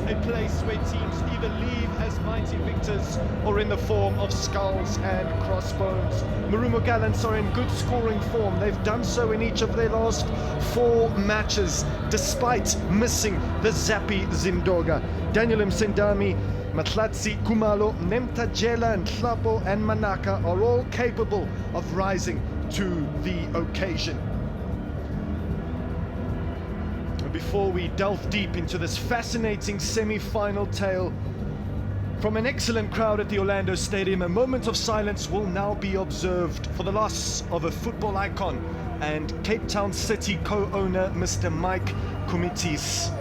a place where teams either leave as mighty victors or in the form of skulls and crossbones. Marumo Gallants are in good scoring form. They've done so in each of their last 4 matches, despite missing the Zappy Zindoga. Daniel Msendami, Matlatsi, Kumalo, Nemtajela, Nhlapo and Manaka are all capable of rising to the occasion. Before we delve deep into this fascinating semi-final tale from an excellent crowd at the Orlando Stadium, a moment of silence will now be observed for the loss of a football icon and Cape Town City co-owner Mr. Mike Kumitis.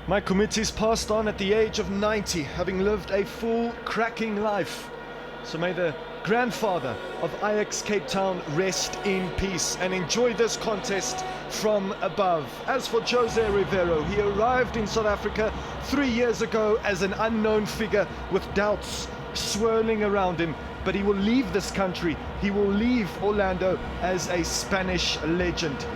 Mike Kumitis passed on at the age of 90, having lived a full, cracking life. So may the grandfather of Ajax Cape Town rest in peace and enjoy this contest from above. As for Jose Rivero, he arrived in South Africa 3 years ago as an unknown figure with doubts swirling around him, but he will leave this country, he will leave Orlando as a Spanish legend.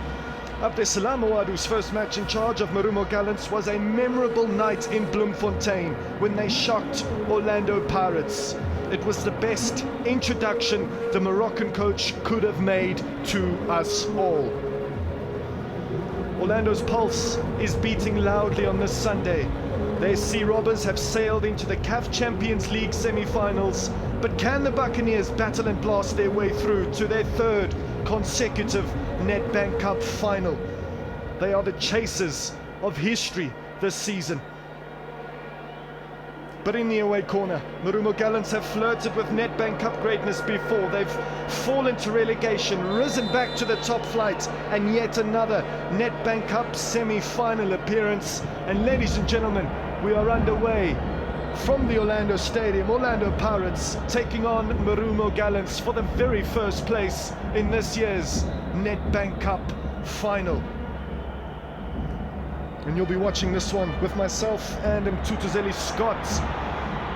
Abdesalam Awadu's first match in charge of Marumo Gallants was a memorable night in Bloemfontein when they shocked Orlando Pirates. It was the best introduction the Moroccan coach could have made to us all. Orlando's pulse is beating loudly on this Sunday. Their Sea Robbers have sailed into the CAF Champions League semi-finals, but can the Buccaneers battle and blast their way through to their 3rd consecutive Nedbank Cup final? They are the chasers of history this season. But in the away corner, Marumo Gallants have flirted with Nedbank Cup greatness before. They've fallen to relegation, risen back to the top flight, and yet another Nedbank Cup semi-final appearance. And ladies and gentlemen, we are underway from the Orlando Stadium. Orlando Pirates taking on Marumo Gallants for the very first place in this year's Nedbank Cup final. And you'll be watching this one with myself and Mtutuzeli Scott.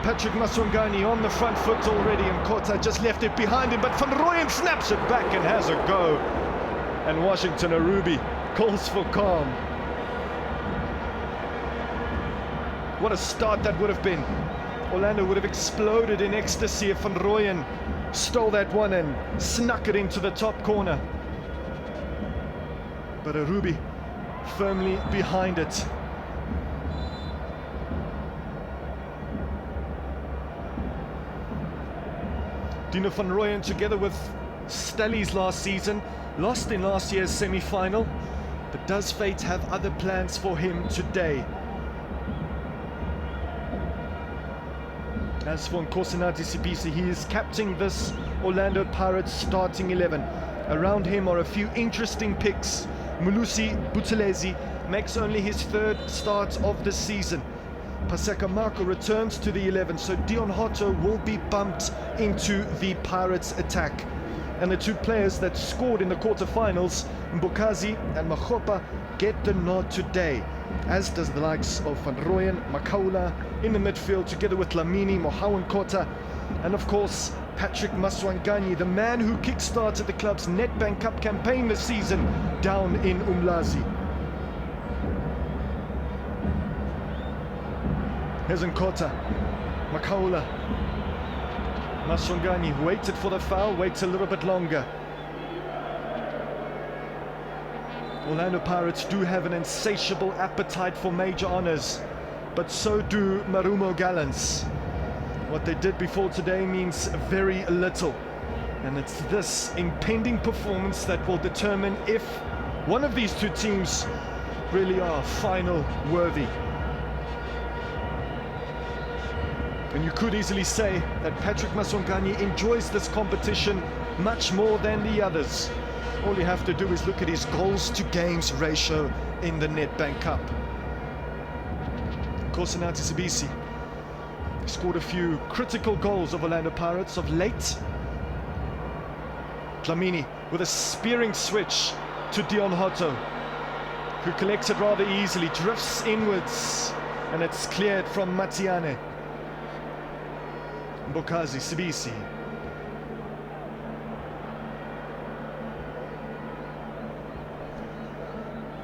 Patrick Maswangani on the front foot already, and Kota just left it behind him, but Van Rooyen snaps it back and has a go. And Washington Arubi calls for calm. What a start that would have been. Orlando would have exploded in ecstasy if Van Rooyen stole that one and snuck it into the top corner. But Arubi firmly behind it. Dino van Rooyen, together with Stellies last season, lost in last year's semi-final, but does fate have other plans for him today? As for Nkosinathi Sibisi, he is captaining this Orlando Pirates starting 11. Around him are a few interesting picks. Mulusi Buthelezi makes only his third start of the season. Paseka Marco returns to the 11, so Dion Hotto will be bumped into the Pirates attack. And the two players that scored in the quarterfinals, Mbokazi and Machopa, get the nod today, as does the likes of Van Rooyen, Makaula in the midfield, together with Lamini, Mohawan Kota, and of course Patrick Maswangani, the man who kick-started the club's Nedbank Cup campaign this season down in Umlazi. Here's Nkota, Makaula, Maswangani waited for the foul, waits a little bit longer. Orlando Pirates do have an insatiable appetite for major honours, but so do Marumo Gallants. What they did before today means very little, and it's this impending performance that will determine if one of these two teams really are final worthy. And you could easily say that Patrick Maswangani enjoys this competition much more than the others. All you have to do is look at his goals to games ratio in the Nedbank Cup. Nkosinathi Sibisi scored a few critical goals of Orlando Pirates of late. Dlamini with a spearing switch to Dion Hotto, who collects it rather easily, drifts inwards, and it's cleared from Matiane. Mbokazi Sibisi.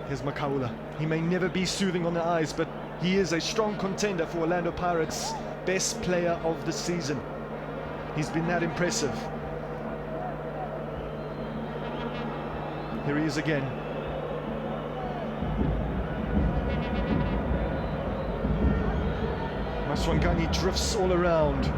Here's Makaula. He may never be soothing on the eyes, but he is a strong contender for Orlando Pirates' best player of the season. He's been that impressive. Here he is again. Maswangani drifts all around.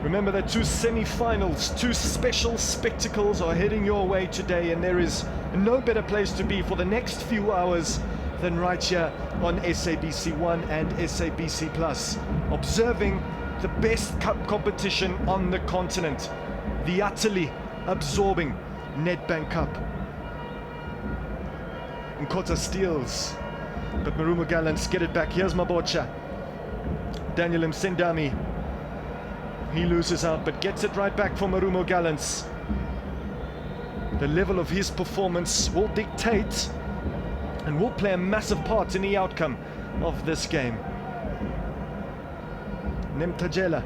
Remember that two semi-finals, two special spectacles are heading your way today, and there is no better place to be for the next few hours than right here on SABC 1 and SABC Plus, observing the best cup competition on the continent, the utterly absorbing Nedbank Cup. Nkota steals, but Marumo Gallants get it back. Here's Mabocha. Daniel Msendami. He loses out, but gets it right back for Marumo Gallants. The level of his performance will dictate and will play a massive part in the outcome of this game. Nemtajela.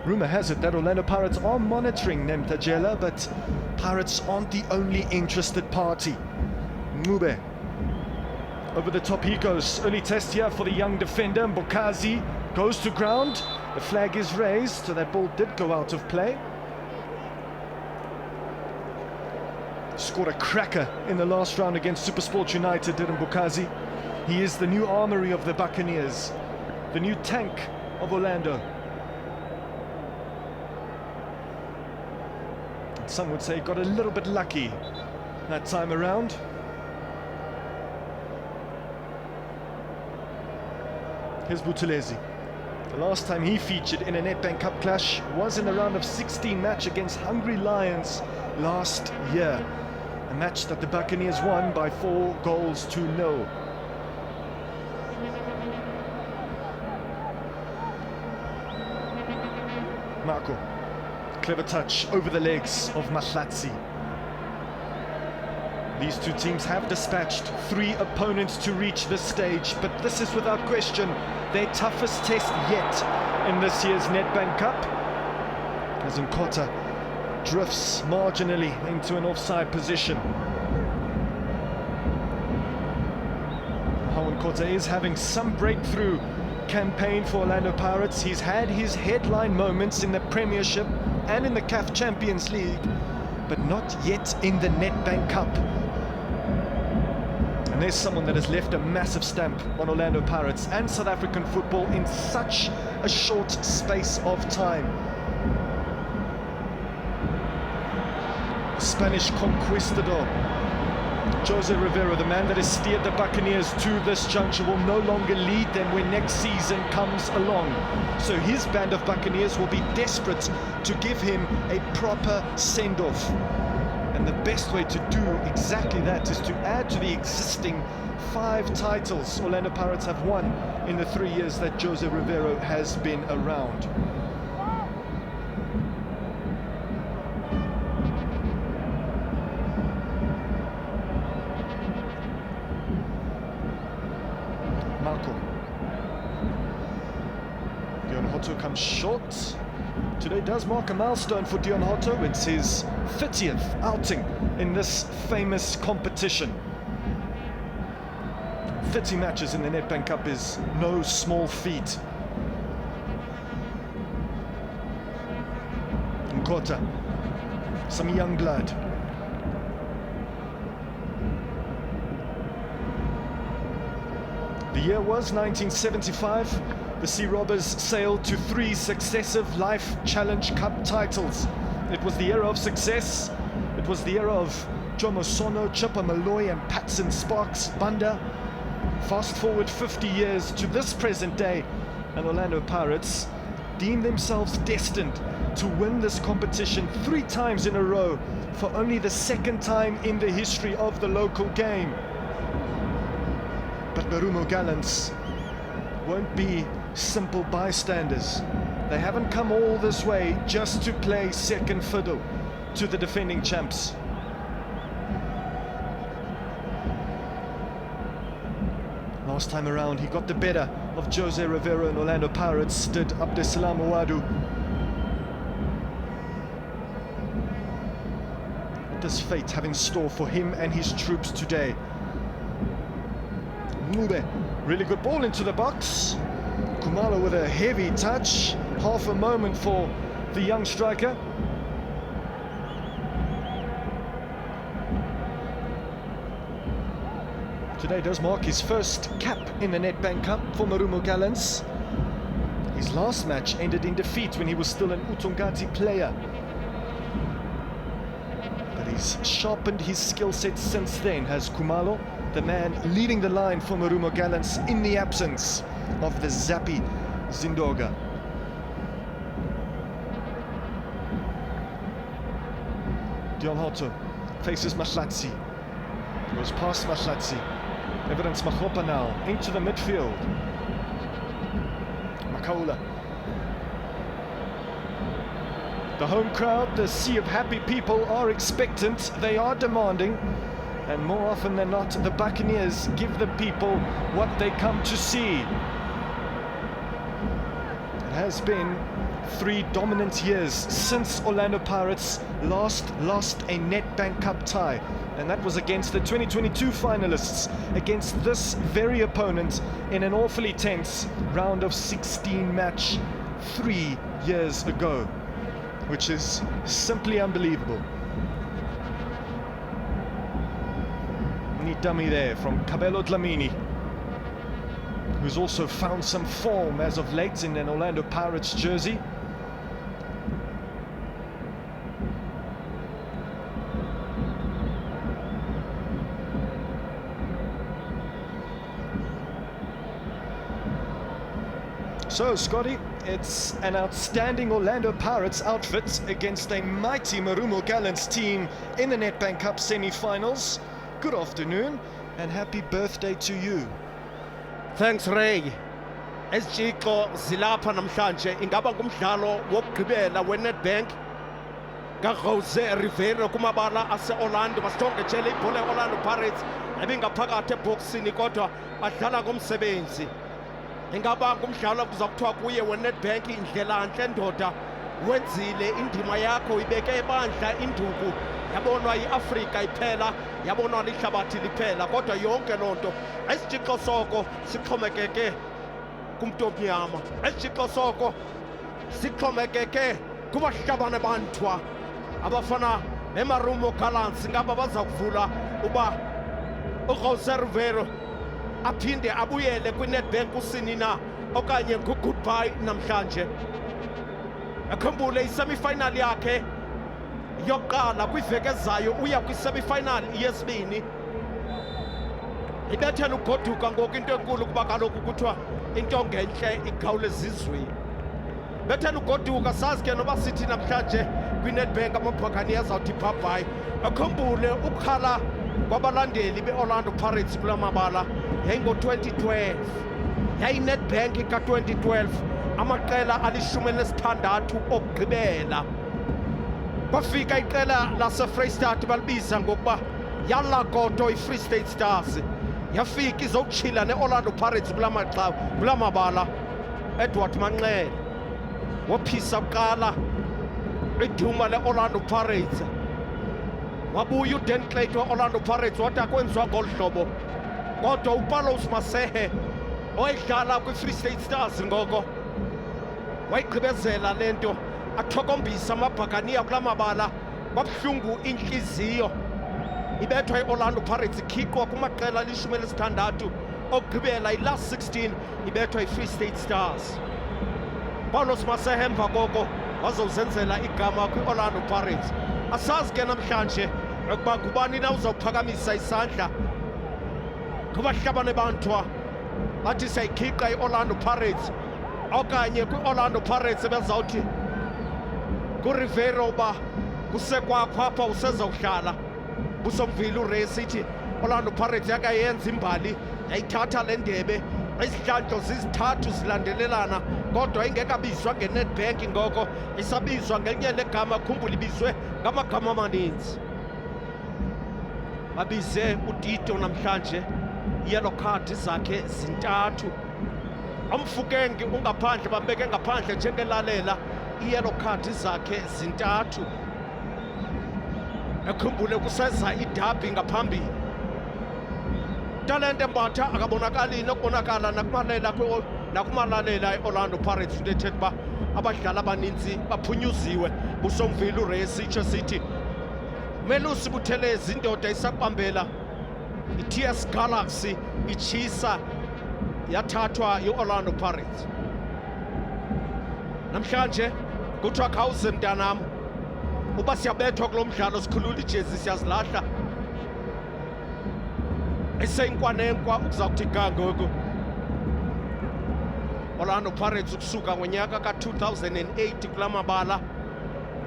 Rumor has it that Orlando Pirates are monitoring Nemtajela, but Pirates aren't the only interested party. Mube. Over the top he goes. Early test here for the young defender. Mbokazi goes to ground. The flag is raised, so that ball did go out of play. Scored a cracker in the last round against Supersport United, did Mbokazi. He is the new armory of the Buccaneers, the new tank of Orlando. Some would say got a little bit lucky that time around. Here's Buthelezi. The last time he featured in a Nedbank Cup clash was in the round of 16 match against Hungry Lions last year. A match that the Buccaneers won by 4-0. Marco, clever touch over the legs of Mahlatsi. These two teams have dispatched 3 opponents to reach this stage, but this is without question their toughest test yet in this year's Nedbank Cup, as Nkota drifts marginally into an offside position. Nkota is having some breakthrough campaign for Orlando Pirates. He's had his headline moments in the Premiership and in the CAF Champions League, but not yet in the Nedbank Cup. And there's someone that has left a massive stamp on Orlando Pirates and South African football in such a short space of time. Spanish conquistador Jose Rivero, the man that has steered the Buccaneers to this juncture, will no longer lead them when next season comes along. So his band of Buccaneers will be desperate to give him a proper send-off. And the best way to do exactly that is to add to the existing 5 titles Orlando Pirates have won in the 3 years that Jose Rivero has been around. Marco. Dion Hotto comes short. Today does mark a milestone for Dion Hotto. It's his 30th outing in this famous competition. 30 matches in the Nedbank Cup is no small feat. Nkota, some young blood. The year was 1975. The Sea Robbers sailed to 3 successive Life Challenge Cup titles. It was the era of success. It was the era of Jomo Sono, Chippa Malloy and Patson Sparks Banda. Fast forward 50 years to this present day, and Orlando Pirates deem themselves destined to win this competition 3 times in a row for only the 2nd time in the history of the local game. But Marumo Gallants won't be simple bystanders. They haven't come all this way just to play second fiddle to the defending champs. Last time around he got the better of Jose Rivero and Orlando Pirates, stood Abdesalam Ouadou. What does fate have in store for him and his troops today? Mube, really good ball into the box. Khumalo with a heavy touch. Half a moment for the young striker. Today does mark his first cap in the Nedbank Cup for Marumo Gallants. His last match ended in defeat when he was still an Utongati player. But he's sharpened his skill set since then, has Khumalo, the man leading the line for Marumo Gallants in the absence of the Zappy Zindoga. Dion Hotto faces Mahlatsi. Goes past Mahlatsi. Evidence Mahopa now into the midfield. Makaula. The home crowd, the sea of happy people, are expectant. They are demanding. And more often than not, the Buccaneers give the people what they come to see. It has been 3 dominant years since Orlando Pirates last lost a Nedbank Cup tie, and that was against the 2022 finalists, against this very opponent in an awfully tense round of 16 match 3 years ago, which is simply unbelievable. Neat dummy there from Cabello Dlamini, who's also found some form as of late in an Orlando Pirates jersey. So, Scotty, it's an outstanding Orlando Pirates outfit against a mighty Marumo Gallants team in the Nedbank Cup semi-finals. Good afternoon and happy birthday to you. Thanks Ray. Esjiko zilapha namhlanje ingaba ngumdlalo wokugqibela weNedbank kaJose Rivero kumabala ase-Orlando. Masithonke tshele ibhola e-Orlando Pirates ebingaphakathi eboxini kodwa badlala ngomsebenzi. Ingaba ngumdlalo kuza kuthiwa kuye weNedbank indlela ntle ndoda wenzile indima yakho ibeke ebandla induku yabonwa iAfrika iphela yabonwa lihlabathi liphela kodwa yonke lonto esijixo soko sixhomekeke kumntu omnyama esijixo soko sixhomekeke kubahlabane banthwa abafana neMarumo Gallants ngaba baza kuvula uba uJose Rivero aphinde abuyele kwiNedbank usini na okanye ku-goodbye namhlanje. Akhumbule isemifinal yakhe yokuqala kwiveki ezayo uya kwisemifinal yesibini. Ibethela ugoduka ngoku into enkulu kuba kaloku kuthiwa into ngentle ikhawuleza izweni. Bethela ugoduka sazi ke noba sithi namhlanje kwiNedbank amaBhakani azawuthi bye-bye. Akhumbule ukukhala kwabalandeli be-Orlando Pirates kula mabala yayingo-2012 yayiNedbank ka-2012 amaqela ali-16 okugqibela. Kwafika iqela laseFreystata balibiza ngokuba yalakoto iFree State Stars yafika izokutshila ne-Orlando Pirates kula mabala. Edward Manxele waphisa kuqala iduma le-Orlando Pirates wabuya uDan Clayton we-Orlando Pirates wathi akwenziwa ngolu hlobo kodwa uPaulos Masehe owayedlala kwiFree State Stars ngoko wayigqibezela lento athokombisa amaBhakaniya kula mabala kwabuhlungu inhliziyo. Ibethwa i-Orlando Pirates ikhiqwa kumaqela ali-16 okugqibela i-last 16 ibethwa iFree State Stars. Paulos Masehe emva koko wazowuzenzela igama kwi-Orlando Pirates. Asazi ke namhlanje ukuba ngubani na uzawuphakamisa isandla kubahlabane banthwa bathi siyayikhiqa i-Orlando Pirates okanye kwi-Orlando Pirates bezawuthi kuRivero uba kusekwakho apha usezawuhlala busomvile urace ithi Orlando Pirates yakayenza imbali yayithatha le ndebe izihlandlo zizithathu zilandelelana kodwa ingekabizwa ngeNedbank ngoko isabizwa ngelinye legama. Khumbula ibizwe ngamagama amaninzi. Babize uTito namhlanje yellow card zakhe zintathu. Amfukengi ungaphandle bambeke ngaphandle njengelalela yellow card zakhe zintathu. Ekhumbule kuseza idabi ngaphambili. Talente Mbatha akabonakali nokubonakala nakumalalela e-Orlando Pirates into ethetha uba abadlali abaninzi baphunyuziwe. Busomvile urace itsho sithi Melusi Buthelezi indoda isaqambela i-TS Galaxy itshisa yathathwa yi-Orlando Pirates. Namhlanje kuthiwa khawuze mntanam uba siyabethwa kulo mdlalo sikhulula ijezi siyazilahla eseyinkwanenkwa ukuza kuthi ga ngoku. Orlando Pirates ukusuka ngonyaka ka-2008 kula mabala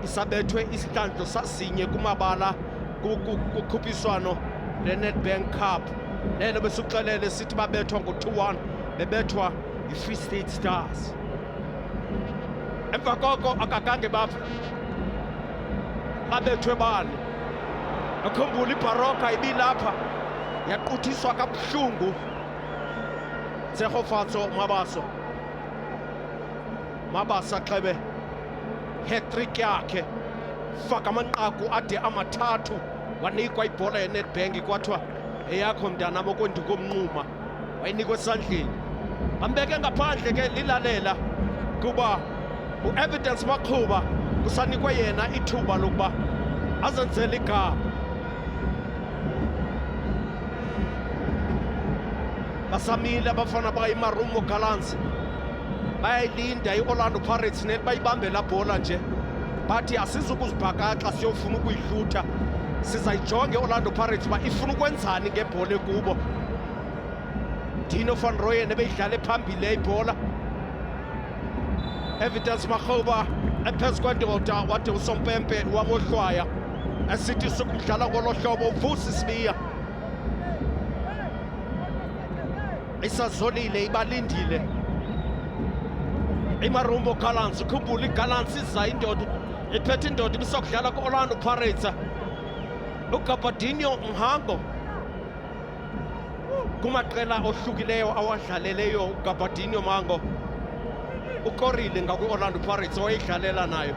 isabethwe isihlandlo sasinye kumabala kukhuphiswano le-Nedbank Cup. Lelo besuxelele sithi babethwa ngo-2-1 bebethwa iFree State Stars. Emva koko akakange babethwe bani. Akhumbula iBaroka ibilapha yaquthiswa kabuhlungu Tsegofatso Mabasa Xebe hat-trick yakhe faka amanqaku ade amathathu wanikwa ibhola yeNedbank kwathiwa eyakho mntanam okwendukomnquma wayinikwa esandleni. Bambeke ngaphandle ke lilalela kuba u-Evidence Maqhuba kusanikwe yena ithuba lokuba azenzele igama. Basamile abafana bakayiMarumo Gallants bayayilinda i-Orlando Pirates net bayibambe la bhola nje bathi asizukuzibhakaxa siyofuna ukuyihlutha sizayijonge Orlando Pirates ba ifuna ukwenzani ngebhola ekubo. Dino van Rooyen ebeyidlale phambili ibhola Evidence Makhoba ephezu kwendoda wade usompempe wangohlwaya esithi sokumdlala ngolo hlobo uvusa isibiya isazolile ibalindile iMarumo Gallants. Ukhumbula iGallants iza indoda iphethe indoda isokudlala ku-Orlando Pirates. uGabadinho Mhango kumaqela ohlukileyo awadlaleleyo uGabadinho Mhango ukorile ngakwi-Orlando Pirates wayidlalela nayo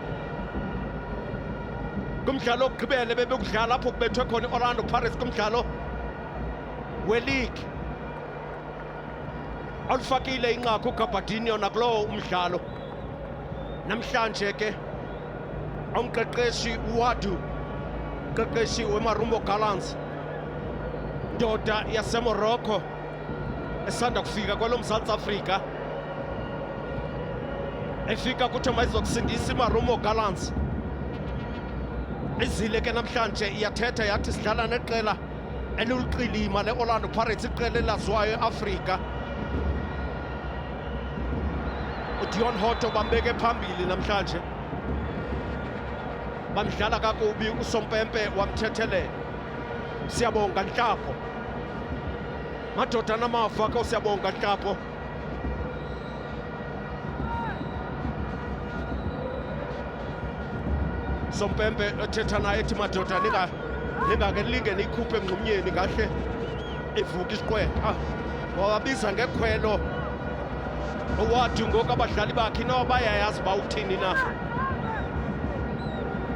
kumdlalo okugqibele bebekudlala apho kubethwe khona i-Orlando Pirates kumdlalo we-league olufakile inqaku uGabadinho nakulowo umdlalo. Namhlanje ke umqeqeshi uWadu umqeqeshi weMarumo Gallants ndoda yaseMorocco esanda kufika kwelo Mzantsi Afrika efika kuthiwa mayizokusindisa iMarumo Gallants. Izile ke namhlanje iyathetha yathi sidlala neqela eliluqilima le-Orlando Pirates, iqela elaziwayo eAfrika. uDion Hoto bambeke phambili namhlanje, bamdlala kakubi usompempe wamthethelela. Siyabonga Nhlapo madoda namafa ko, siyabonga Nhlapo. Sompempe ethetha naye ethi madoda ningake linge niyikhuphe emngxumnyeni kahle ivuka isiqwetha. Wawabiza ngekhwelo uWadu ngoku abadlali bakhe no bayayazi ba uthini na.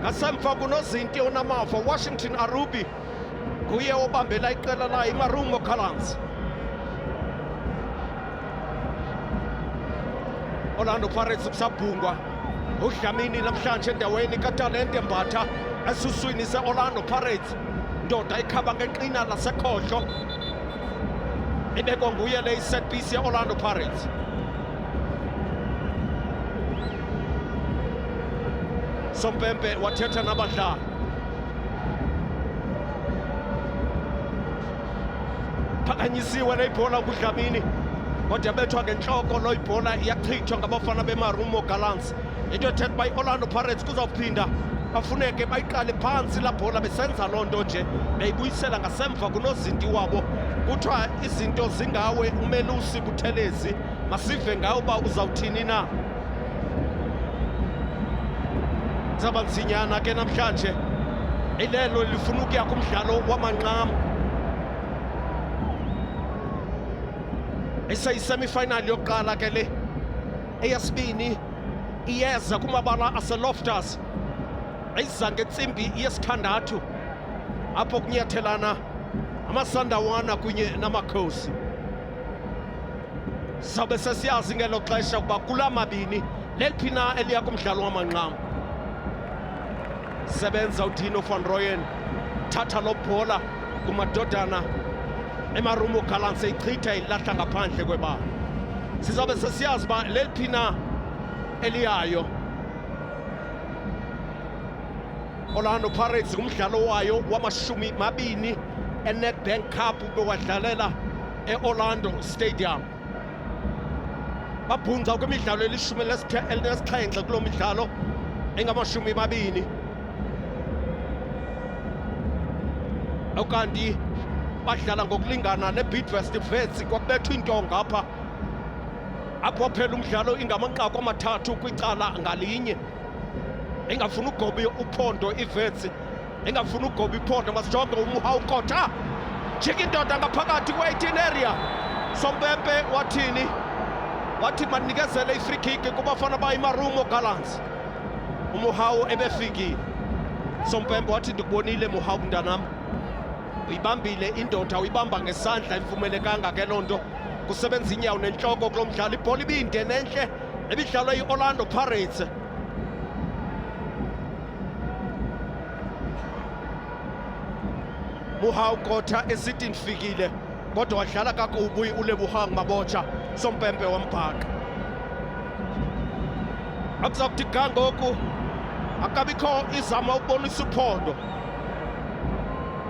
Ngasemva kunozinti onamafa Washington Arubi nguye obambela iqela layo iMarumo Gallants. Orlando Pirates kusabhungwa uDlamini namhlanje endaweni kaTalente Mbatha esuswini se-Orlando Pirates. Ndoda ikhaba ngeqina lasekhohlo ibekwa nguye le set piece ye-Orlando Pirates. Sompempe wathetha nabadlali, phakanyisiwe leyibhola kuDlamini kodwa bethwa ngenhloko loyibhola iyachithwa ngabafana beMarumo Gallants. Into ethetha uba i-Orlando Pirates kuzawuphinda bafuneke bayiqale phansi la bhola, besenza loo nto nje beyibuyisela ngasemva kunozinti wabo. Kuthiwa izinto zingawe umelusi Buthelezi, masive ngawe uba uzawuthini na. Zaba nzinyana ke namhlanje ilelo lifuna ukuya kumdlalo wamanqam. Esayisemifinal yokuqala ke le, eyesibini iyeza kumabala aseLoftus, iza ngentsimbi yesithandathu apho kunyathelana amasandawana kunye namakhosi. Sabe sesiyazi ngelo xesha ukuba kula mabini leliphi na eliya kumdlalo wamanqam. Sebenza uDino van Rooyen, thatha lo bhola kumadodana eMarumo Gallants, eyichitha ilahla ngaphandle kwebala. Sizabe sesiyazi uba leliphi na eliyayo. Orlando Pirates kumdlalo wayo wama-20 eNedbank Cup bewadlalela e-Orlando Stadium. Babhunza kwimidlalo elinesixhenxe kulo midlalo engama-20. Okanti badlala ngokulingana neBidvest Wits, kwakubethwa intonga apho phela umdlalo ingamanqaku amathathu kwicala ngalinye. Engafuna ugoba uphondo iWits, engafuna ugoba iphondo masijonge uMuhawukota jika indoda ngaphakathi kwe-18 area. Sompempe wathini? Wathi manikezele i-free kick kubafana bayiMarumo Gallants. uMuhawu ebefikile. Sompempe wathi ndikubonile Muhawu mntanam, uyibambile indoda, uyibamba ngesandla, ivumelekanga ke loo nto. Kusebenza inyawo nentloko kulo mdlalo. Ibhola ibinde nentle ebidlalwa yi-Orlando Pirates. Muhawukota esithi ndifikile kodwa wadlala kakubi uLebohang Mabocha. Sompempe wambhaqa. Akuza kuthi ga ngoku akabikho izama ukubonisa uphondo.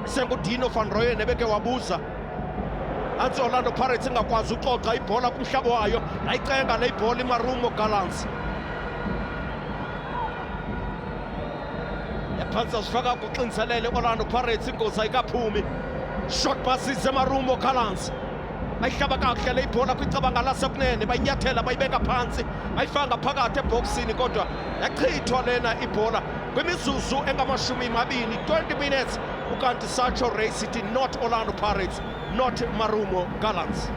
SenguDino van Rooyen ebeke wabuza anti Orlando Pirates ingakwazi uxoxa ibhola kumhlaba wayo, ayicenga le ibhola iMarumo Gallants. phantsi azifaka kuxinzelele Orlando Pirates ingozi ayikaphumi. Short passes Marumo Gallants. Bayihlaba kakuhle le ibhola kwicabanga lasekunene bayinyathela bayibeka phansi bayifanga phakathi eboxini kodwa yachithwa lena ibhola kwimizuzu engamashumi amabini 20 minutes ukanti Sacho Ray City, not Orlando Pirates, not Marumo Gallants.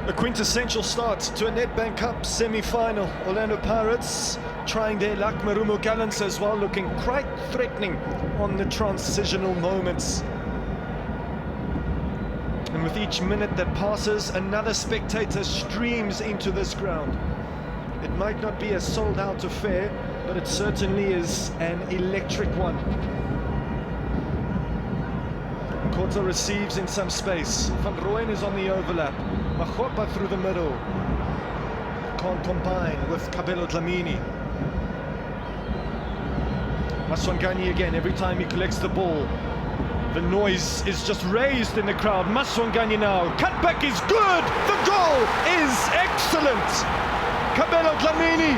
A quintessential start to a Nedbank Cup semi-final. Orlando Pirates trying their luck, Marumo Gallants as well, looking quite threatening on the transitional moments. And with each minute that passes, another spectator streams into this ground. It might not be a sold-out affair, but it certainly is an electric one. Kota receives in some space. Van Rooyen is on the overlap. Machopa through the middle. Can't combine with Kabelo Dlamini. Maswangani again, every time he collects the ball, the noise is just raised in the crowd. Maswangani now, cutback is good, the goal is excellent. Kabelo Dlamini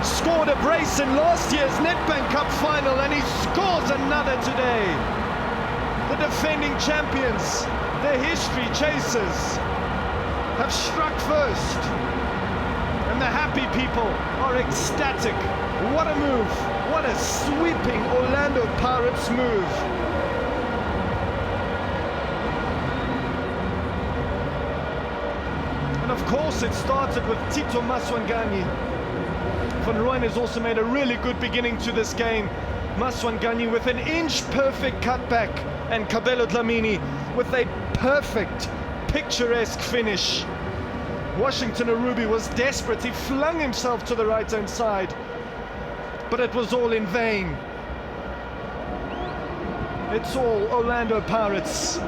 scored a brace in last year's Nedbank Cup final and he scores another today. The defending champions, the history chasers, have struck first and the happy people are ecstatic. What a move, what a sweeping Orlando Pirates move. And of course it started with Tito Maswangani. Van Rooyen has also made a really good beginning to this game. Maswangani with an inch-perfect cutback and Kabelo Dlamini with a perfect, picturesque finish. Washington Arubi was desperate. He flung himself to the right-hand side, but it was all in vain. It's all Orlando Pirates.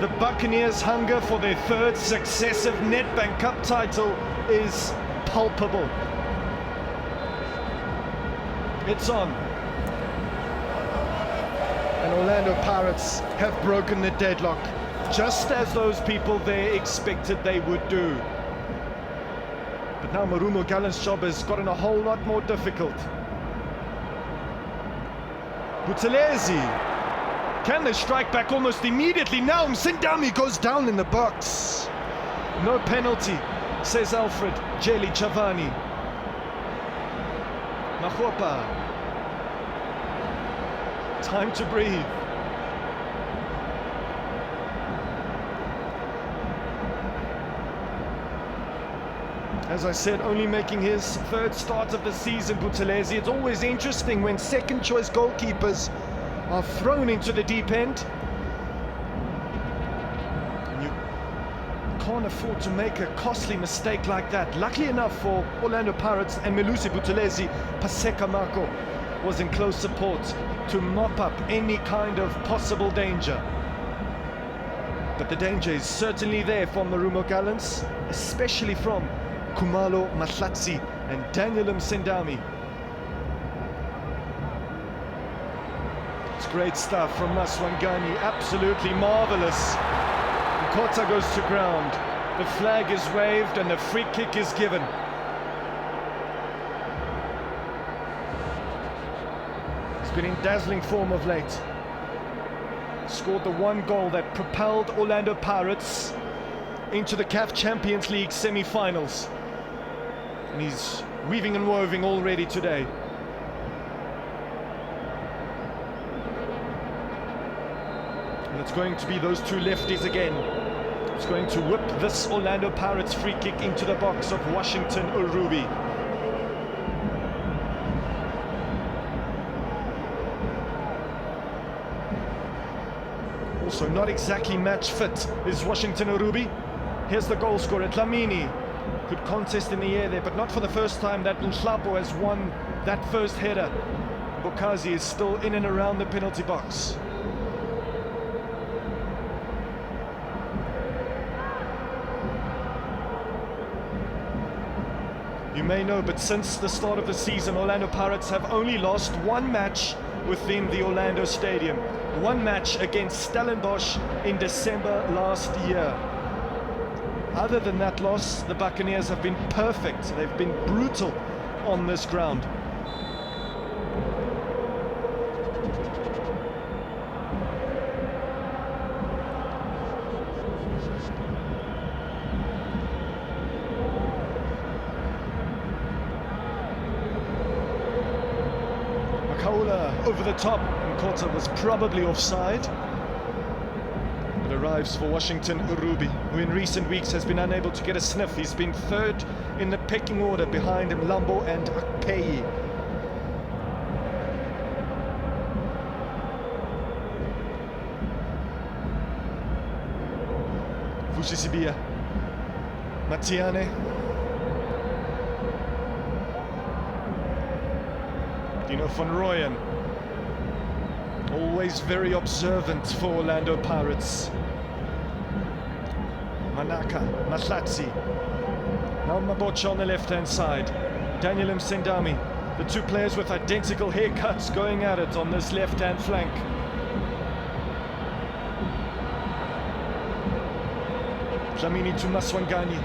The Buccaneers' hunger for their third successive Nedbank Cup title is palpable. It's on. And Orlando Pirates have broken the deadlock, just as those people there expected they would do. But now Marumo Gallants' job has gotten a whole lot more difficult. Buthelezi, can they strike back almost immediately? Now Msindami goes down in the box. No penalty, says Alfred Jeli Chavani. Machopa, time to breathe. As I said, only making his third start of the season, Buthelezi. It's always interesting when second choice goalkeepers are thrown into the deep end. And you can't afford to make a costly mistake like that. Luckily enough for Orlando Pirates and Melusi Buthelezi, Paseka Marco was in close support to mop up any kind of possible danger. But the danger is certainly there from Marumo Gallants, especially from Kumalo Mahlatsi and Daniel Msindami. It's great stuff from Maswangani, absolutely marvelous. Kota goes to ground, the flag is waved and the free kick is given. He's been in dazzling form of late. Scored the one goal that propelled Orlando Pirates into the CAF Champions League semi-finals. And he's weaving and woving already today. And it's going to be those two lefties again. It's going to whip this Orlando Pirates free kick into the box of Washington Arubi. Also not exactly match fit is Washington Arubi. Here's the goal scorer, Dlamini. Good contest in the air there, but not for the first time that Mhlapo has won that first header. Bokazi is still in and around the penalty box. You may know, but since the start of the season, Orlando Pirates have only lost one match within the Orlando Stadium. One match against Stellenbosch in December last year. Other than that loss, the Buccaneers have been perfect. They've been brutal on this ground. Muller over the top, and Kota was probably offside. It arrives for Washington Urubi, who in recent weeks has been unable to get a sniff. He's been third in the pecking order behind Mlambo and Akpeyi. Vushisibia, Matiane, Dino van Rooyen, always very observant for Orlando Pirates. Manaka, Mahlatsi, now Mabocha on the left-hand side. Daniel Msendami, the two players with identical haircuts going at it on this left-hand flank. Dlamini to Maswanganyi.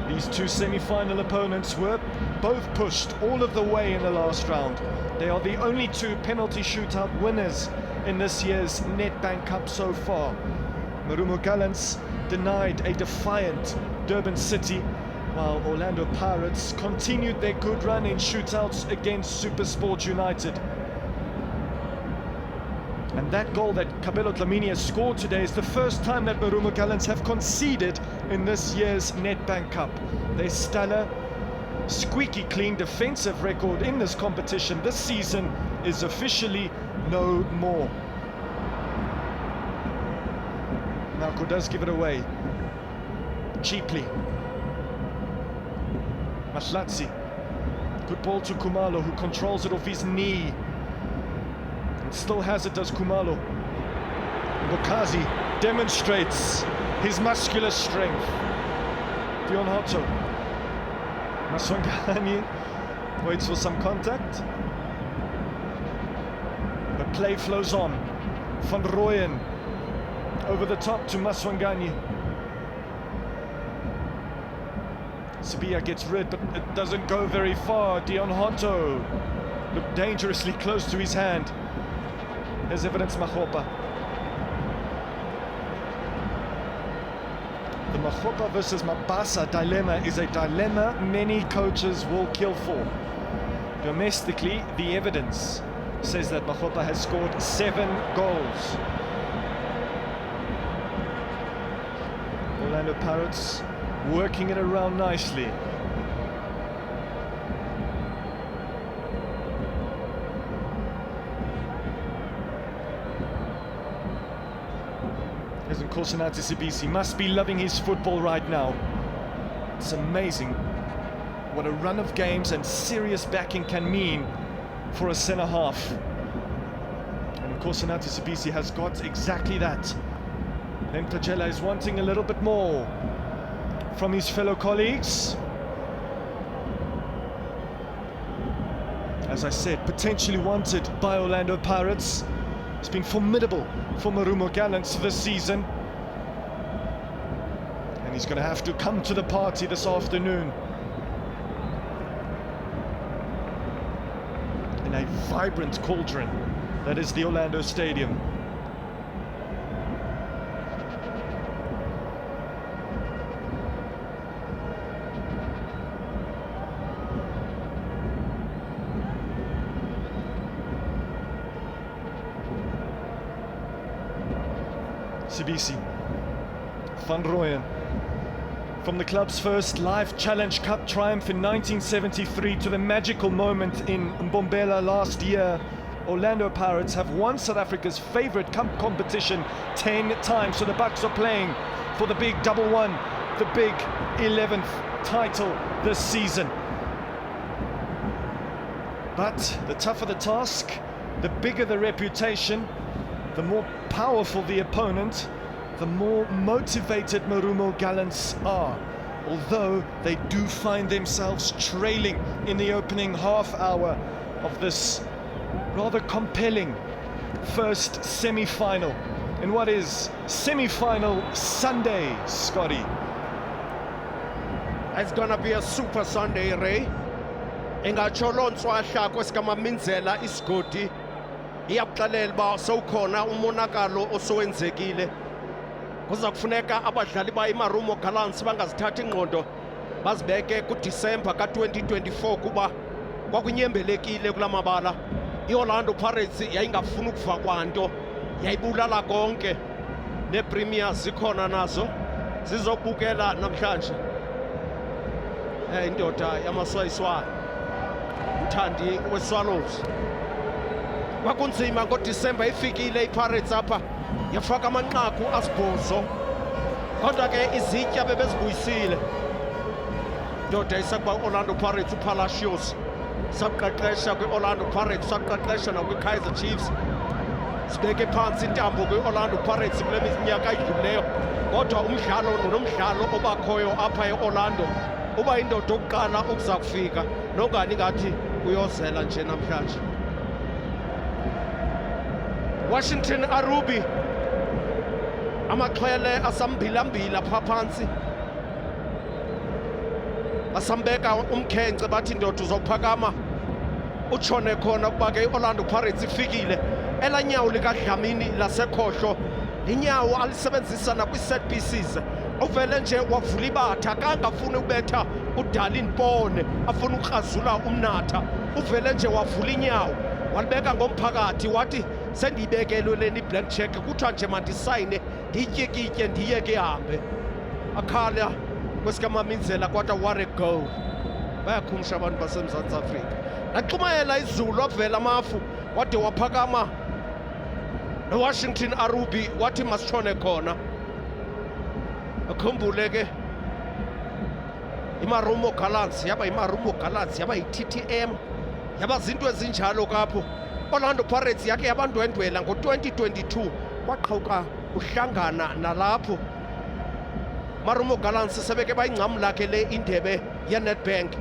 These two semi-final opponents were both pushed all of the way in the last round. They are the only two penalty shootout winners in this year's Nedbank Cup so far. Marumo Gallants denied a defiant Durban City, while Orlando Pirates continued their good run in shootouts against SuperSport United. And that goal that Kabelo Dlamini has scored today is the first time that Marumo Gallants have conceded in this year's Nedbank Cup. Their stellar, squeaky clean defensive record in this competition this season is officially no more. Narco does give it away cheaply. Mahlatsi, good ball to Kumalo, who controls it off his knee. Still has it, does Kumalo. Bokazi demonstrates his muscular strength. Dion Hotto. Maswanganyi waits for some contact. But play flows on. Van Rooyen over the top to Maswanganyi. Sibia gets rid, but it doesn't go very far. Dion Hotto looked dangerously close to his hand. There's evidence Mahopa. The Mahopa versus Mabasa dilemma is a dilemma many coaches will kill for. Domestically, the evidence says that Mahopa has scored 7 goals. Orlando Pirates working it around nicely. And Kosanati Sibisi must be loving his football right now. It's amazing what a run of games and serious backing can mean for a centre half. And Kosanati Sibisi has got exactly that. Then Tajela is wanting a little bit more from his fellow colleagues. As I said, potentially wanted by Orlando Pirates. It's been formidable for Marumo Gallants this season. And he's going to have to come to the party this afternoon. In a vibrant cauldron that is the Orlando Stadium. Sibisi, Van Rooyen. From the club's first Life Challenge Cup triumph in 1973 to the magical moment in Mbombela last year, Orlando Pirates have won South Africa's favourite cup competition 10 times. So the Bucks are playing for the big double one, the big 11th title this season. But the tougher the task, the bigger the reputation, the more powerful the opponent, the more motivated Marumo Gallants are. Although they do find themselves trailing in the opening half hour of this rather compelling first semi-final. In what is semi-final Sunday, Scotty? It's gonna be a super Sunday, Ray. Ingacholonswa hlako sikamaminzela isigodi. Iyakuxelela ba sowukhona umonakalo osowenzekile. Kuza kufuneka abadlali bayiMarumo Gallants bangazithatha ingqondo bazibeke kuDisemba ka2024 kuba kwakunyembelekile kula mabala. IOrlando Pirates yayingafuni ukuva kwanto, yayibulala konke. nePremier zikhona nazo zizobukela namhlanje. Indoda yamaswayiswayo, uthandi weSwallows. Kwakunzima ngoDisemba ifikile iPirates apha yafaka amanqaku asibhozo, kodwa ke izitya bebezibuyisile. Indoda isakuba Orlando Pirates uPalacios saqeqesha kwiOrlando Pirates, saqeqesha nakwiKaizer Chiefs. Sibeke phansi intambo kwiOrlando Pirates kule minyaka idlulileyo, kodwa umdlalo nomdlalo obakhoyo apha eOrlando uba indoda okuqala ukuza kufika, nongani ngathi uyozela nje namhlanje. Washington Arubi amaxhwele asambilambila pha phansi, basambeka umkhenkce bathi indoda uzophakama utshone khona kuba ke iOrlando Pirates ifikile. Ela nyawo likaDlamini lasekhohlo linyawo alisebenzisa nakwi-set pieces, uvele nje wavula ibatha kangafuni ubetha uDarlin Pone afuna ukrazula umnatha, uvele nje wavula inyawo walibeka ngomphakathi wathi sendiyibekelwe leni blank check, kuthiwa nje mandisayine ndiyityekitye ndiyeke ihambe. Akhala kwesikamamindlela kwata what a goal. Bayakhumsha abantu baseMzantsi Afrika. Naxumayela izulu wavela amafu wade waphakama noWashington Arubi wathi masitshone khona. Akhumbule ke iMarumo Gallants yaba iMarumo Gallants yaba yiTTM yaba zinto ezinjalo kapho. Orlando Pirates yakhe yabandwendwela ngo2022 kwaqhawuka uhlangana nalapho. Marumo Gallants sebeke bayingcam lakhe le indebe yeNedbank.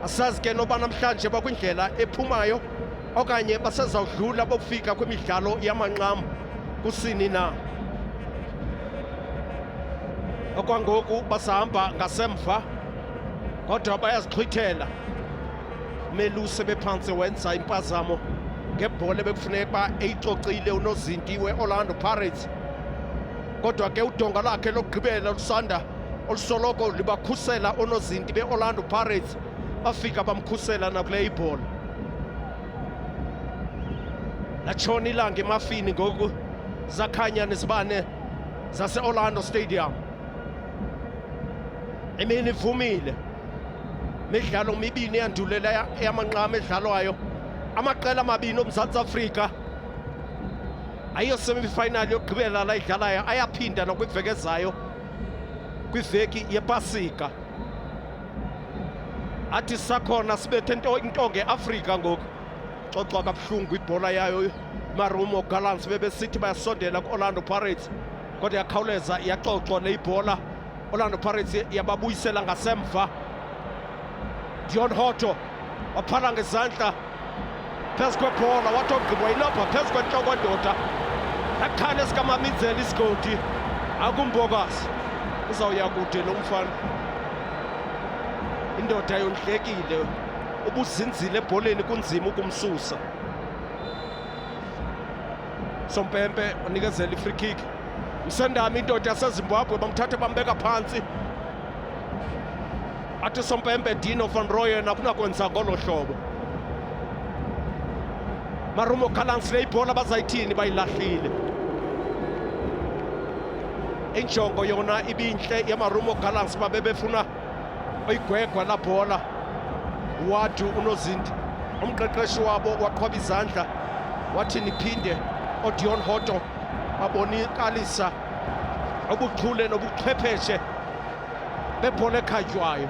Asazi ke noba namhlanje bakwindlela ephumayo okanye basezawudlula bokufika kwimidlalo yamanqam kusini na. Okwangoku basahamba ngasemva kodwa bayazixhwithela. Meluse bephantsi wenza impazamo ngebhola bekufuneka ba eyixoxile unozinti weOrlando Pirates, kodwa ke udonga lakhe lokugqibela lusanda olusoloko libakhusela unozinti beOrlando Pirates bafika bamkhusela nakule ibhola. Latshona ilanga emafini ngoku zakhanya nezibane zaseOrlando Stadium. Imini ivumile, midlalo mibini yandulela yamanqam edlalwayo. Amaqela amabini oMzantsi Afrika ayiyo semifinal yokugqibela la idlalayo, ayaphinda nakwiveki ezayo kwiveki yePasika. Athi sakhona sibethe into ngeAfrika ngoku. Xoxa kabuhlungu ibhola yayo Marumo Gallants bebesithi bayasondela kuOrlando Pirates, kodwa yakhawuleza yaxoxwa le ibhola. Orlando Pirates yababuyisela ngasemva. Dion Hoto waphala ngezandla phezu kwebhola wathi ogqibwa yilapha phezu kwentloko ndoda. Akhala esikamamindlela isigodi akumbokazi uzawuya kude lo mfana. Indoda yondlekile, ubuzinzile ebholeni kunzima ukumsusa. Sompempe unikezela i-free kick. Msendami indoda yaseZimbabwe bamthatha bambeka phansi. Athi Sompempe Dino van Rooyen akunakwenza ngolo hlobo. Marumo Gallants le ibhola bazayithini bayilahlile. Injongo yona ibinhle yeMarumo Gallants babebefuna oyigwegwa la bhola. Wadu unozinti umqeqeshi wabo waqhwaba izandla wathi niphinde oDion Hoto babonikalisa ubuchule nobuchwepheshe bebhola ekhatywayo.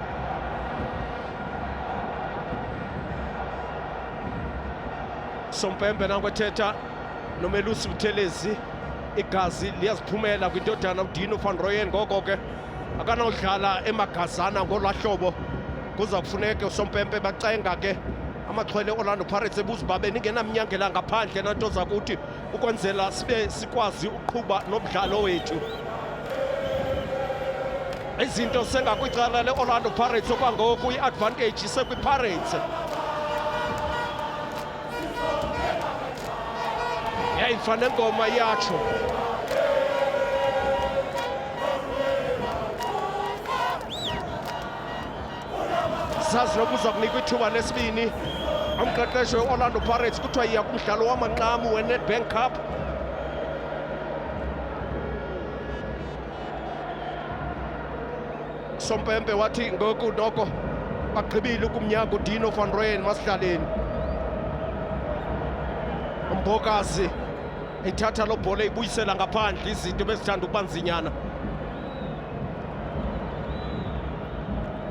Sompempe nankwethetha noMelusi Buthelezi, igazi liyaziphumela kwindodana uDino van Rooyen, ngoko ke akanawudlala emagazana ngolwahlobo. Kuza kufuneka uSompempe bacenga ke amaxhwele Orlando Pirates ebuzibabe ningenamnyangela ngaphandle nanto zakuthi ukwenzela sibe sikwazi uqhuba nomdlalo wethu. Izinto sengakwicala leOrlando Pirates okwangoku iadvantage isekwiPirates. Yayifana ngoma yatsho. andisazi noba uza kunikwa ithuba lesibini umqeqeshi we-Orlando Pirates kuthiwa yiya kumdlalo wamanqamu we-Nedbank Cup. Sompempe wathi ngoku noko bagqibile ukumnyanga uDino van Rooyen masihlaleni. Umbokazi ithatha lo bhola ibuyisela ngaphandle, izinto bezithanda ukuba nzinyana.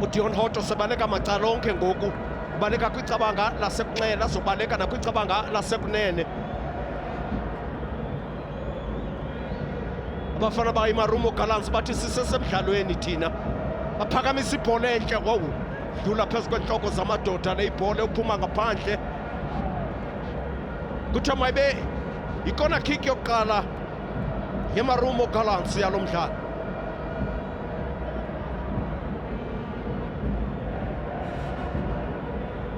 uDion Hoto sebaleka macala onke ngoku, ubaleka kwicabanga lasekunxele azobaleka nakwicabanga lasekunene. Abafana bayiMarumo Gallants bathi sisesemdlalweni thina, baphakamisa ibhola entle. Wow, dlula phezu kwentloko zamadoda le ibhola uphuma ngaphandle. Kuthiwa mayibe yikona kick yokuqala yeMarumo Gallants yalo mdlalo.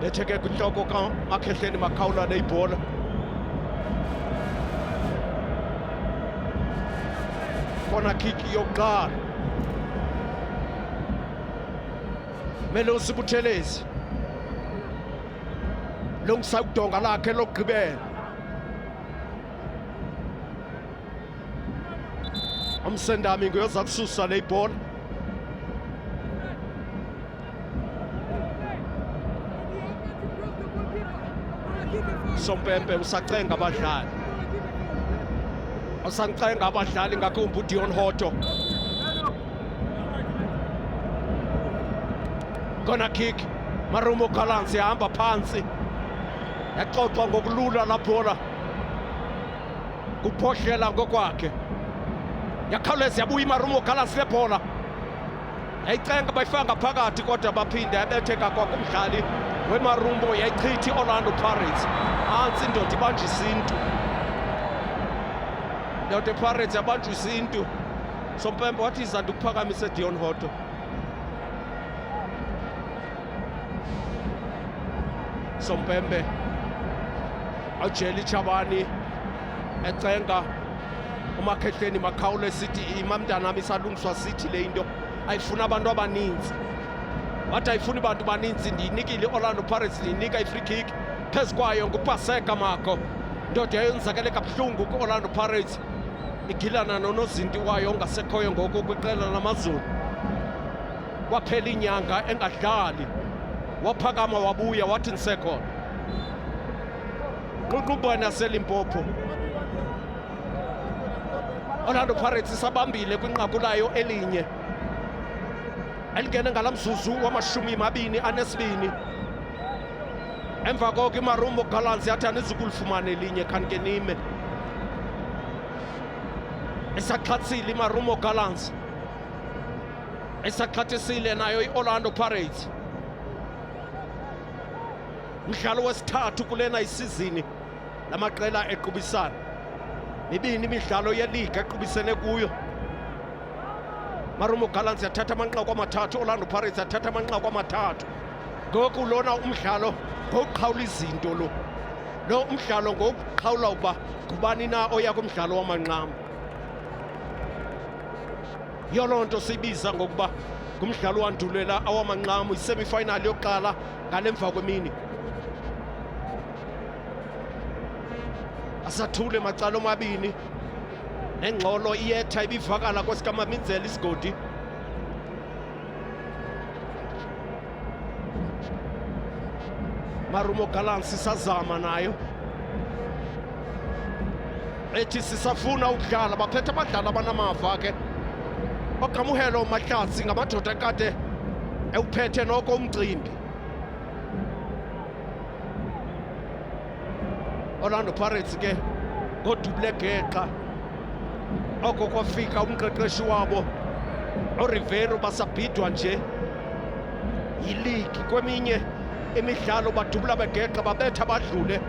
Betheke kwintloko kaMakhehleni Makhawula le ibhola. Kona kick yokuqala. Melosi Buthelezi lungisa udonga lakhe lokugqibela. Umsendami ngoyoza kususa le ibhola. Sompempe usacenga abadlali, usancenga abadlali ngakumbi uDion Hoto. Kona kick, Marumo Gallants yahamba phansi, yaxoxwa ngokulula la bhola, kuphohlela ngokwakhe. Yakhawuleza yabuya iMarumo Gallants le bhola, yayicenga bayifaka phakathi kodwa baphinde yabetheka kwakumdlali weMarumo, yayichitha iOrlando Pirates. Hansi indoda ibanjwa isintu, indoda ePirates yabanjwa isintu. Sompempe wathi iza ndikuphakamisa Dion Hoto. Sompempe awujeli Chabani ecenga uMakhehleni Makhawula esithi imamntanami isalungiswa sithi le into ayifuna abantu abaninzi. Wathi ayifuni abantu baninzi, ndiyinikile iOrlando Pirates, ndiyinika i-free kick phezu kwayo nguPaseka Mako. Ndoda yayonzakele kabuhlungu kwi-Orlando Pirates, igilana nonozinti wayo ongasekhoyo ngoku kwiqela lamazulu. Kwaphela inyanga engadlali, waphakama wabuya wathi ndisekhona. Ngququbwana yaseLimpopo, Orlando Pirates isabambile kwinqaku layo elinye elingene ngalamzuzu wama-22. Emva koko iMarumo Gallants yathi anizukulifumana elinye khanike nime. Isaxhathile iMarumo Gallants, isaxhathisile nayo iOrlando Pirates. Mdlalo wesithathu kulena isizini lamaqela equbisana, mibini imidlalo yeliga equbisene kuyo. Marumo Gallants yathatha amanqaku amathathu, Orlando Pirates yathatha amanqaku amathathu. Ngoku lona umdlalo ngokuqhawula izinto lo umdlalo ngokuqhawula ukuba ngubani na oya kumdlalo wamanqamu. Yiyo loo nto siyibiza ngokuba ngumdlalo wandulela awamanqamu, isemifinali yokuqala ngalemva kwemini. Asathule macala omabini, nengxolo iyetha ibivakala kwesikaMamizela isigodi. Marumo Gallants isazama nayo, ethi sisafuna ukudlala. Baphethe abadlali abanamava ke, Okamuhelo Mahlatsi ngamadoda kade ewuphethe noko umcimbi. Orlando Pirates ke ngodubule geqa, oko kwafika umqeqeshi wabo uRivero, basabhidwa nje yiligi. Kweminye imidlalo badubula begeqa, babetha badlule,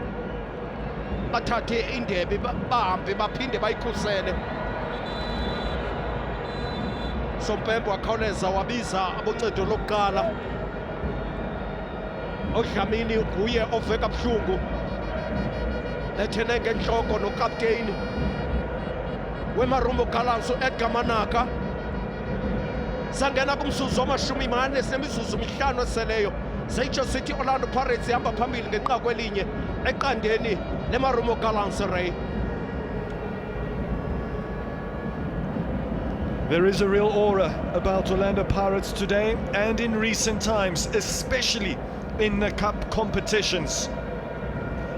bathathe indebe bahambe baphinde bayikhusele. Sompempe wakhawuleza wabiza aboncedo lokuqala. uDlamini nguye ove kabuhlungu, ethene ngenhloko nokapteyini weMarumo Gallants uEdgar Manaka. Sangena kumzuzu wama-40 nemizuzu 5 eseleyo seyitsho sithi Orlando Pirates ihamba phambili ngenqaku elinye eqandeni leMarumo Gallants Ray. There is a real aura about Orlando Pirates today and in recent times, especially in the cup competitions.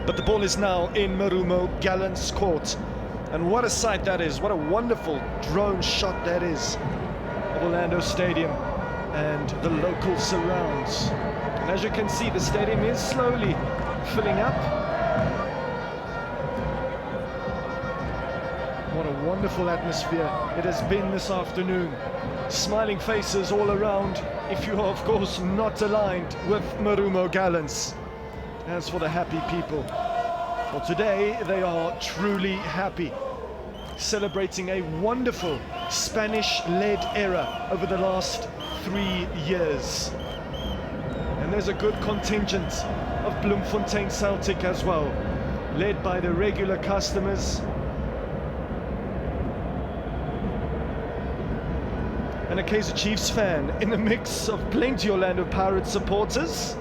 But the ball is now in Marumo Gallants' court. And what a sight that is, what a wonderful drone shot that is of Orlando Stadium and the local surrounds. And as you can see, the stadium is slowly filling up. What a wonderful atmosphere it has been this afternoon. Smiling faces all around, if you are of course not aligned with Marumo Gallants. As for the happy people, well, today they are truly happy, celebrating a wonderful Spanish-led era over the last 3 years. And there's a good contingent of Bloemfontein Celtic as well, led by the regular customers. And a Kaizer Chiefs fan in the mix of plenty Orlando Pirates supporters.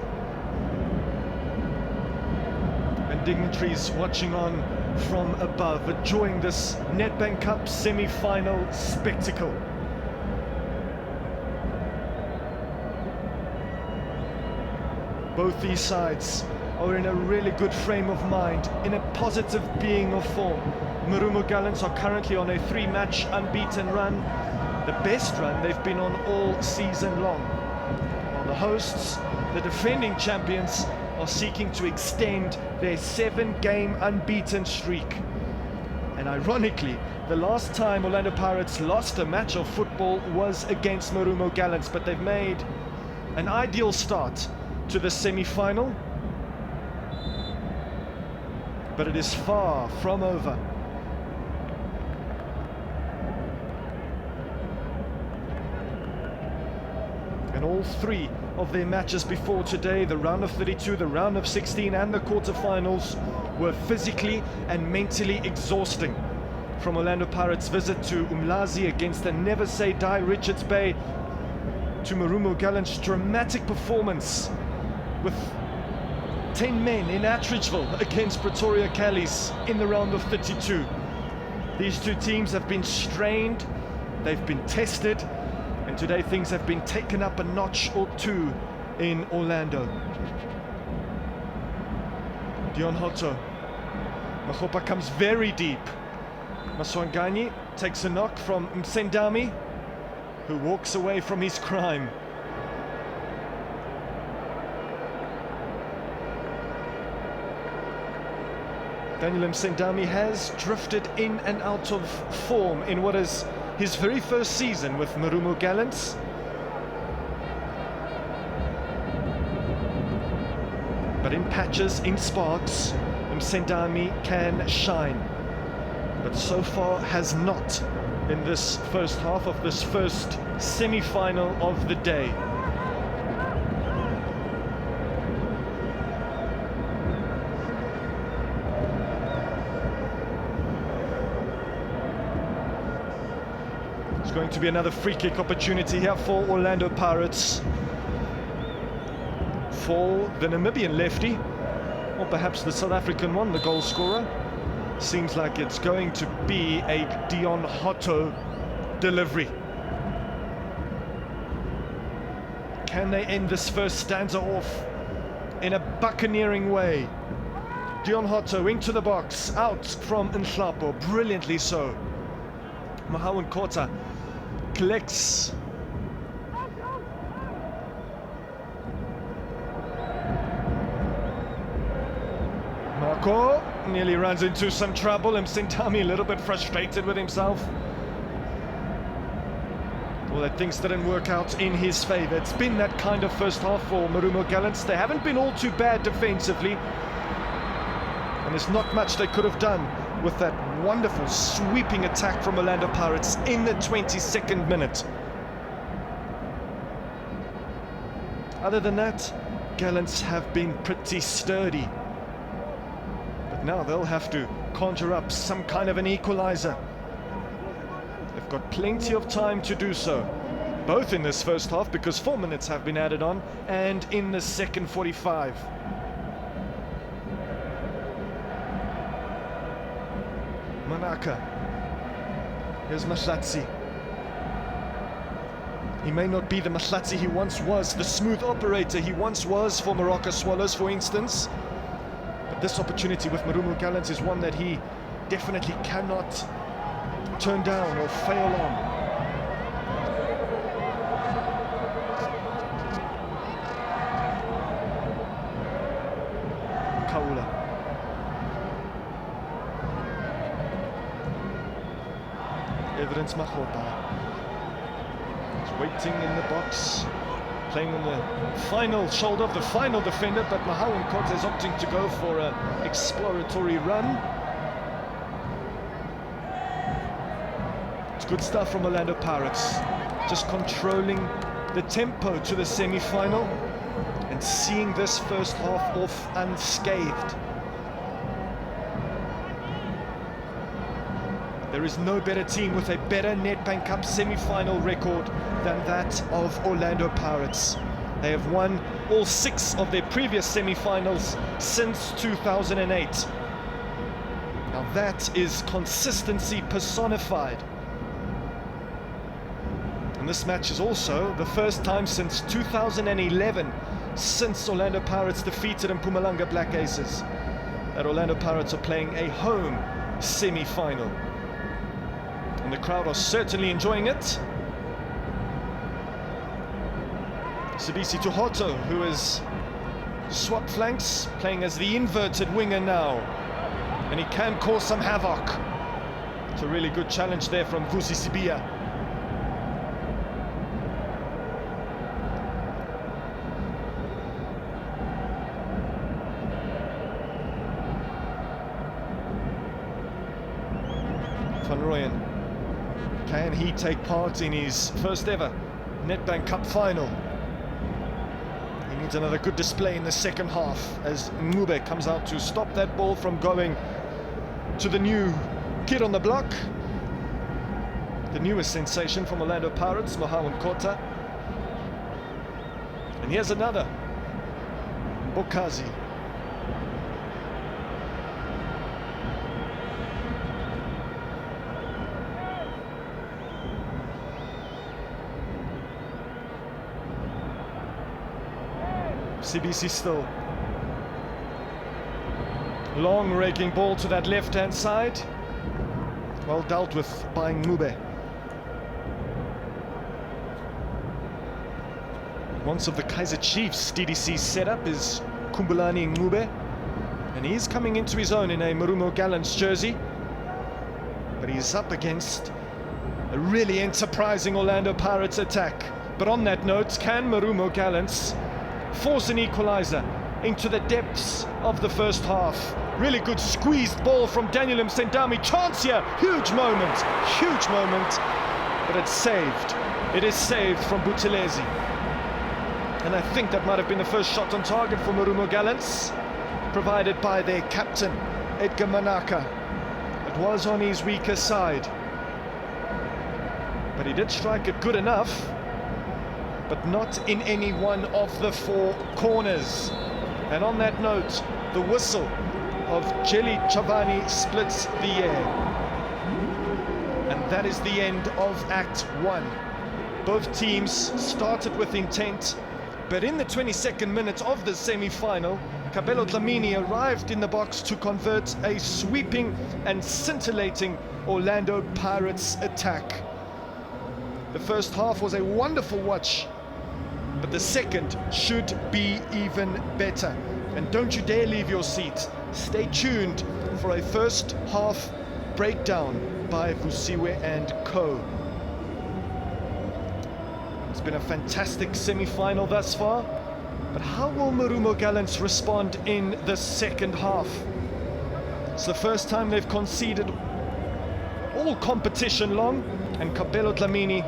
And dignitaries watching on from above, enjoying this Nedbank Cup semi-final spectacle. Both these sides are in a really good frame of mind, in a positive being of form. Marumo Gallants are currently on a 3-match unbeaten run, the best run they've been on all season long. While the hosts, the defending champions, are seeking to extend their 7-game unbeaten streak. And ironically, the last time Orlando Pirates lost a match of football was against Marumo Gallants, but they've made an ideal start to the semi-final. But it is far from over. And all 3 of their matches before today, the round of 32, the round of 16 and the quarterfinals, were physically and mentally exhausting. From Orlando Pirates' visit to Umlazi against the Never Say Die Richards Bay, to Marumo Gallants' dramatic performance with 10 men in Attridgeville against Pretoria Callies in the round of 32. These 2 teams have been strained, they've been tested, and today things have been taken up a notch or 2 in Orlando. Dion Hotto. Mahopa comes very deep. Maswangani takes a knock from Msendami, who walks away from his crime. Daniel Msendami has drifted in and out of form in what is his very first season with Marumo Gallants. But in patches, in sparks, Msendami can shine. But so far has not in this first half of this first semi-final of the day. It's going to be another free kick opportunity here for Orlando Pirates. For the Namibian lefty, or perhaps the South African one, the goal scorer. Seems like it's going to be a Dion Hotto delivery. Can they end this first stanza off in a buccaneering way? Dion Hotto into the box, out from Nhlapo, brilliantly so. Mahawan Kota collects. Marco nearly runs into some trouble, and Msendami a little bit frustrated with himself. Well, that things didn't work out in his favour. It's been that kind of first half for Marumo Gallants. They haven't been all too bad defensively, and there's not much they could have done with that wonderful sweeping attack from Orlando Pirates in the 22nd minute. Other than that, Gallants have been pretty sturdy. Now they'll have to conjure up some kind of an equalizer. They've got plenty of time to do so. both in this first half because 4 minutes have been added on, and in the second 45. Manaka. Here's Mahlatsi. He may not be the Mahlatsi he once was, the smooth operator he once was for Morocco Swallows, for instance. But this opportunity with Marumo Gallants is one that he definitely cannot turn down or fail on. Kaula. Evidence Mahota. He's waiting in the box, playing on the final shoulder of the final defender, but Marumo Gallants is opting to go for an exploratory run. It's good stuff from Orlando Pirates, just controlling the tempo to the semi-final and seeing this first half off unscathed. There is no better team with a better Nedbank Cup semi-final record than that of Orlando Pirates. They have won all 6 of their previous semi-finals since 2008. Now that is consistency personified. And this match is also the first time since 2011, since Orlando Pirates defeated Mpumalanga Black Aces, that Orlando Pirates are playing a home semi-final. And the crowd are certainly enjoying it. Sibisi Tuhoto, who is swapped flanks, playing as the inverted winger now. And he can cause some havoc. It's a really good challenge there from Vusi Sibia. Van Rooyen. Can he take part in his first ever Nedbank Cup final? He needs another good display in the second half as Ngube comes out to stop that ball from going to the new kid on the block. The newest sensation from Orlando Pirates, Marumo Gallants. And here's another. Bokazi. CBC still. Long raking ball to that left-hand side. Well dealt with by Ngube. Once of the Kaizer Chiefs DDC setup is Kumbulani Ngube, and he's coming into his own in a Marumo Gallants jersey. But he's up against a really enterprising Orlando Pirates attack. But on that note, can Marumo Gallants force an equalizer into the depths of the first half? Really good squeezed ball from Daniel Msendami. Chance here, huge moment, but it's saved. It is saved from Buthelezi. And I think that might have been the first shot on target for Marumo Gallants, provided by their captain, Edgar Manaka. It was on his weaker side, but he did strike it good enough, but not in any one of the 4 corners. And on that note, the whistle of Jelly Chavani splits the air. And that is the end of Act 1. Both teams started with intent, but in the 22nd minute of the semi-final, Kabelo Dlamini arrived in the box to convert a sweeping and scintillating Orlando Pirates attack. The first half was a wonderful watch, but the second should be even better. And don't you dare leave your seat. Stay tuned for a first half breakdown by Vusiwe and co. It's been a fantastic semi-final thus far, but how will Marumo Gallants respond in the second half? It's the first time they've conceded all competition long, and Kabelo Dlamini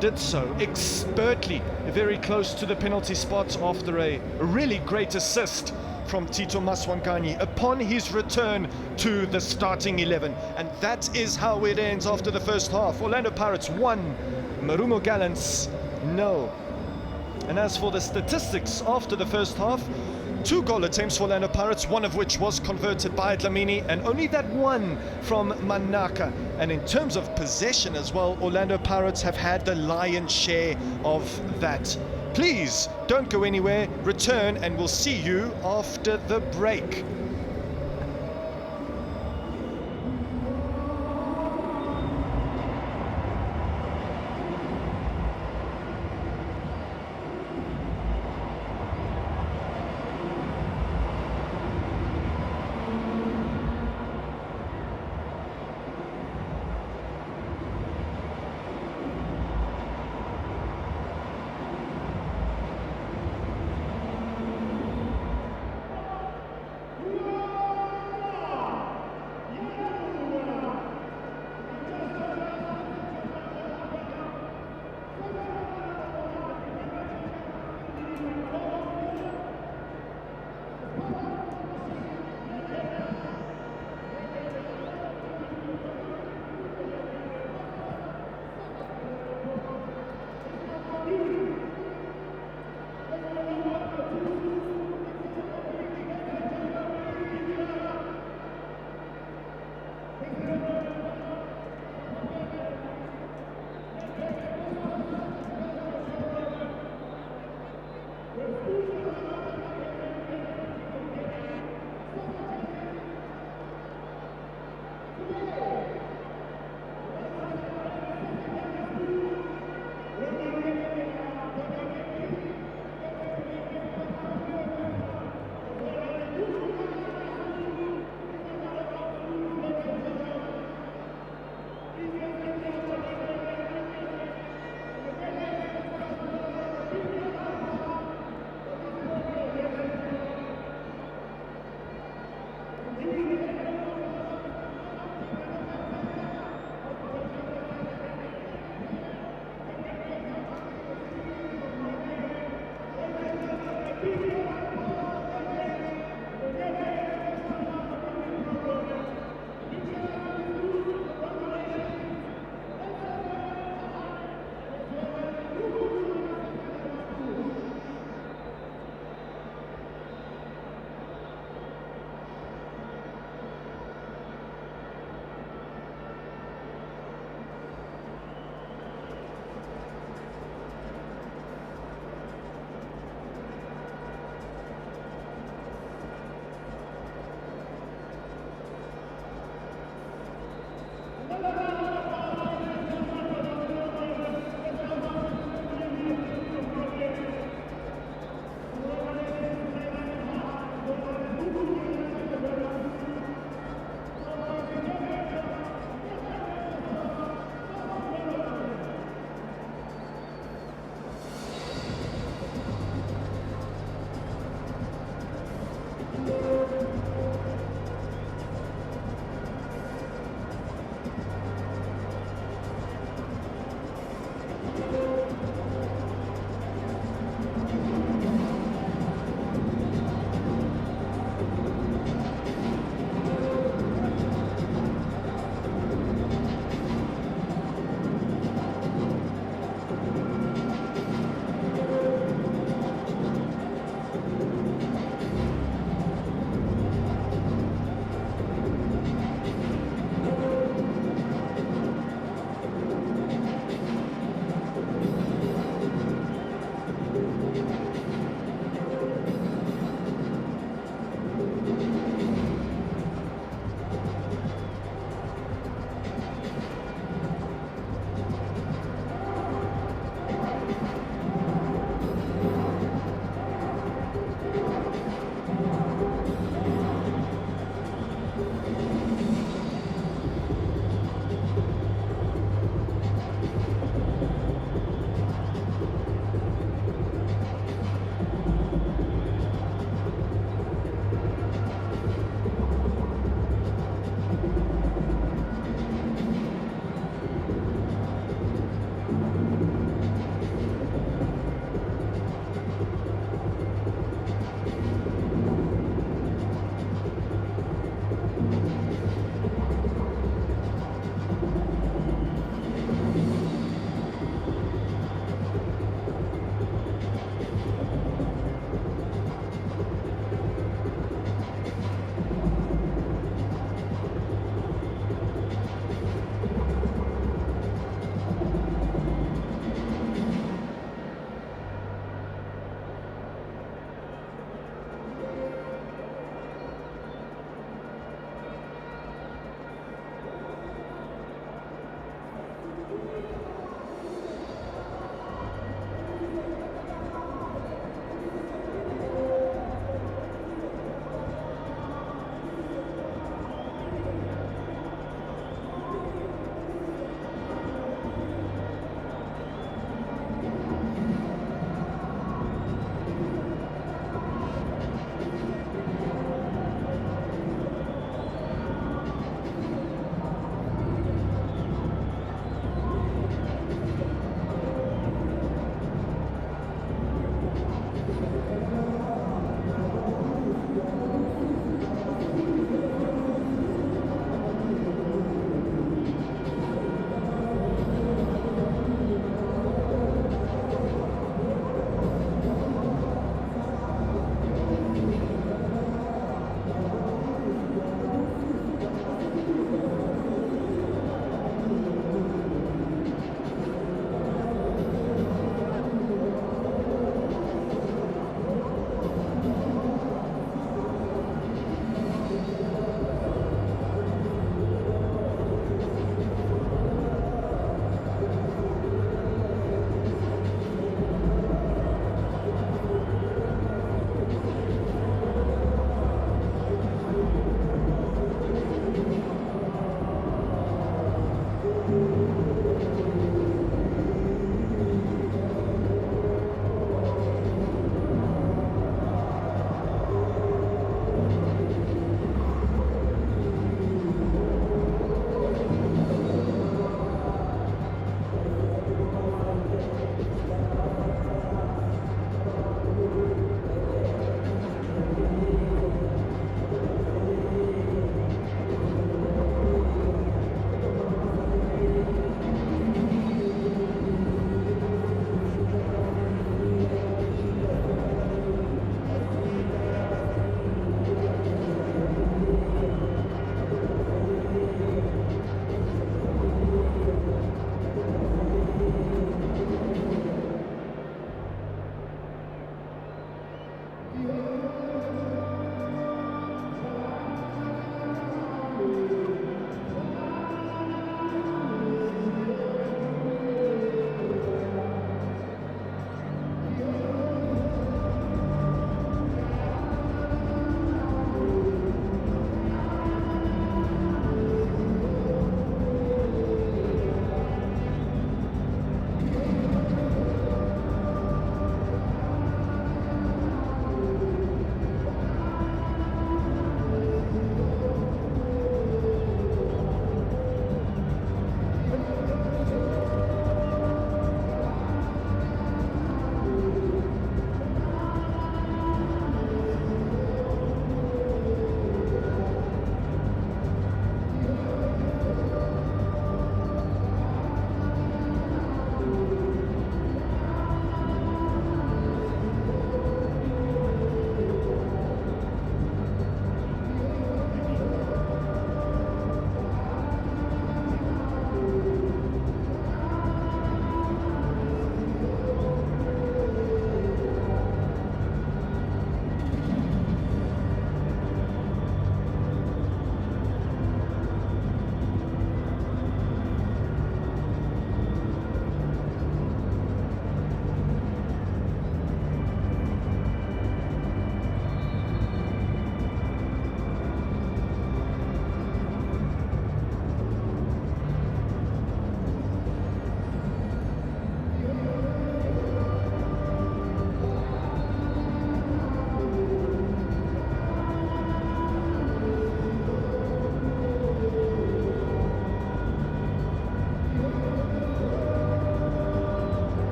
did so expertly, very close to the penalty spot after a really great assist from Tito Maswanganyi upon his return to the starting 11. And that is how it ends after the first half. Orlando Pirates 1, Marumo Gallants 0. And as for the statistics after the first half, 2 goal attempts for Orlando Pirates, one of which was converted by Dlamini, and only that one from Manaka. And in terms of possession as well, Orlando Pirates have had the lion's share of that. Please don't go anywhere, return, and we'll see you after the break.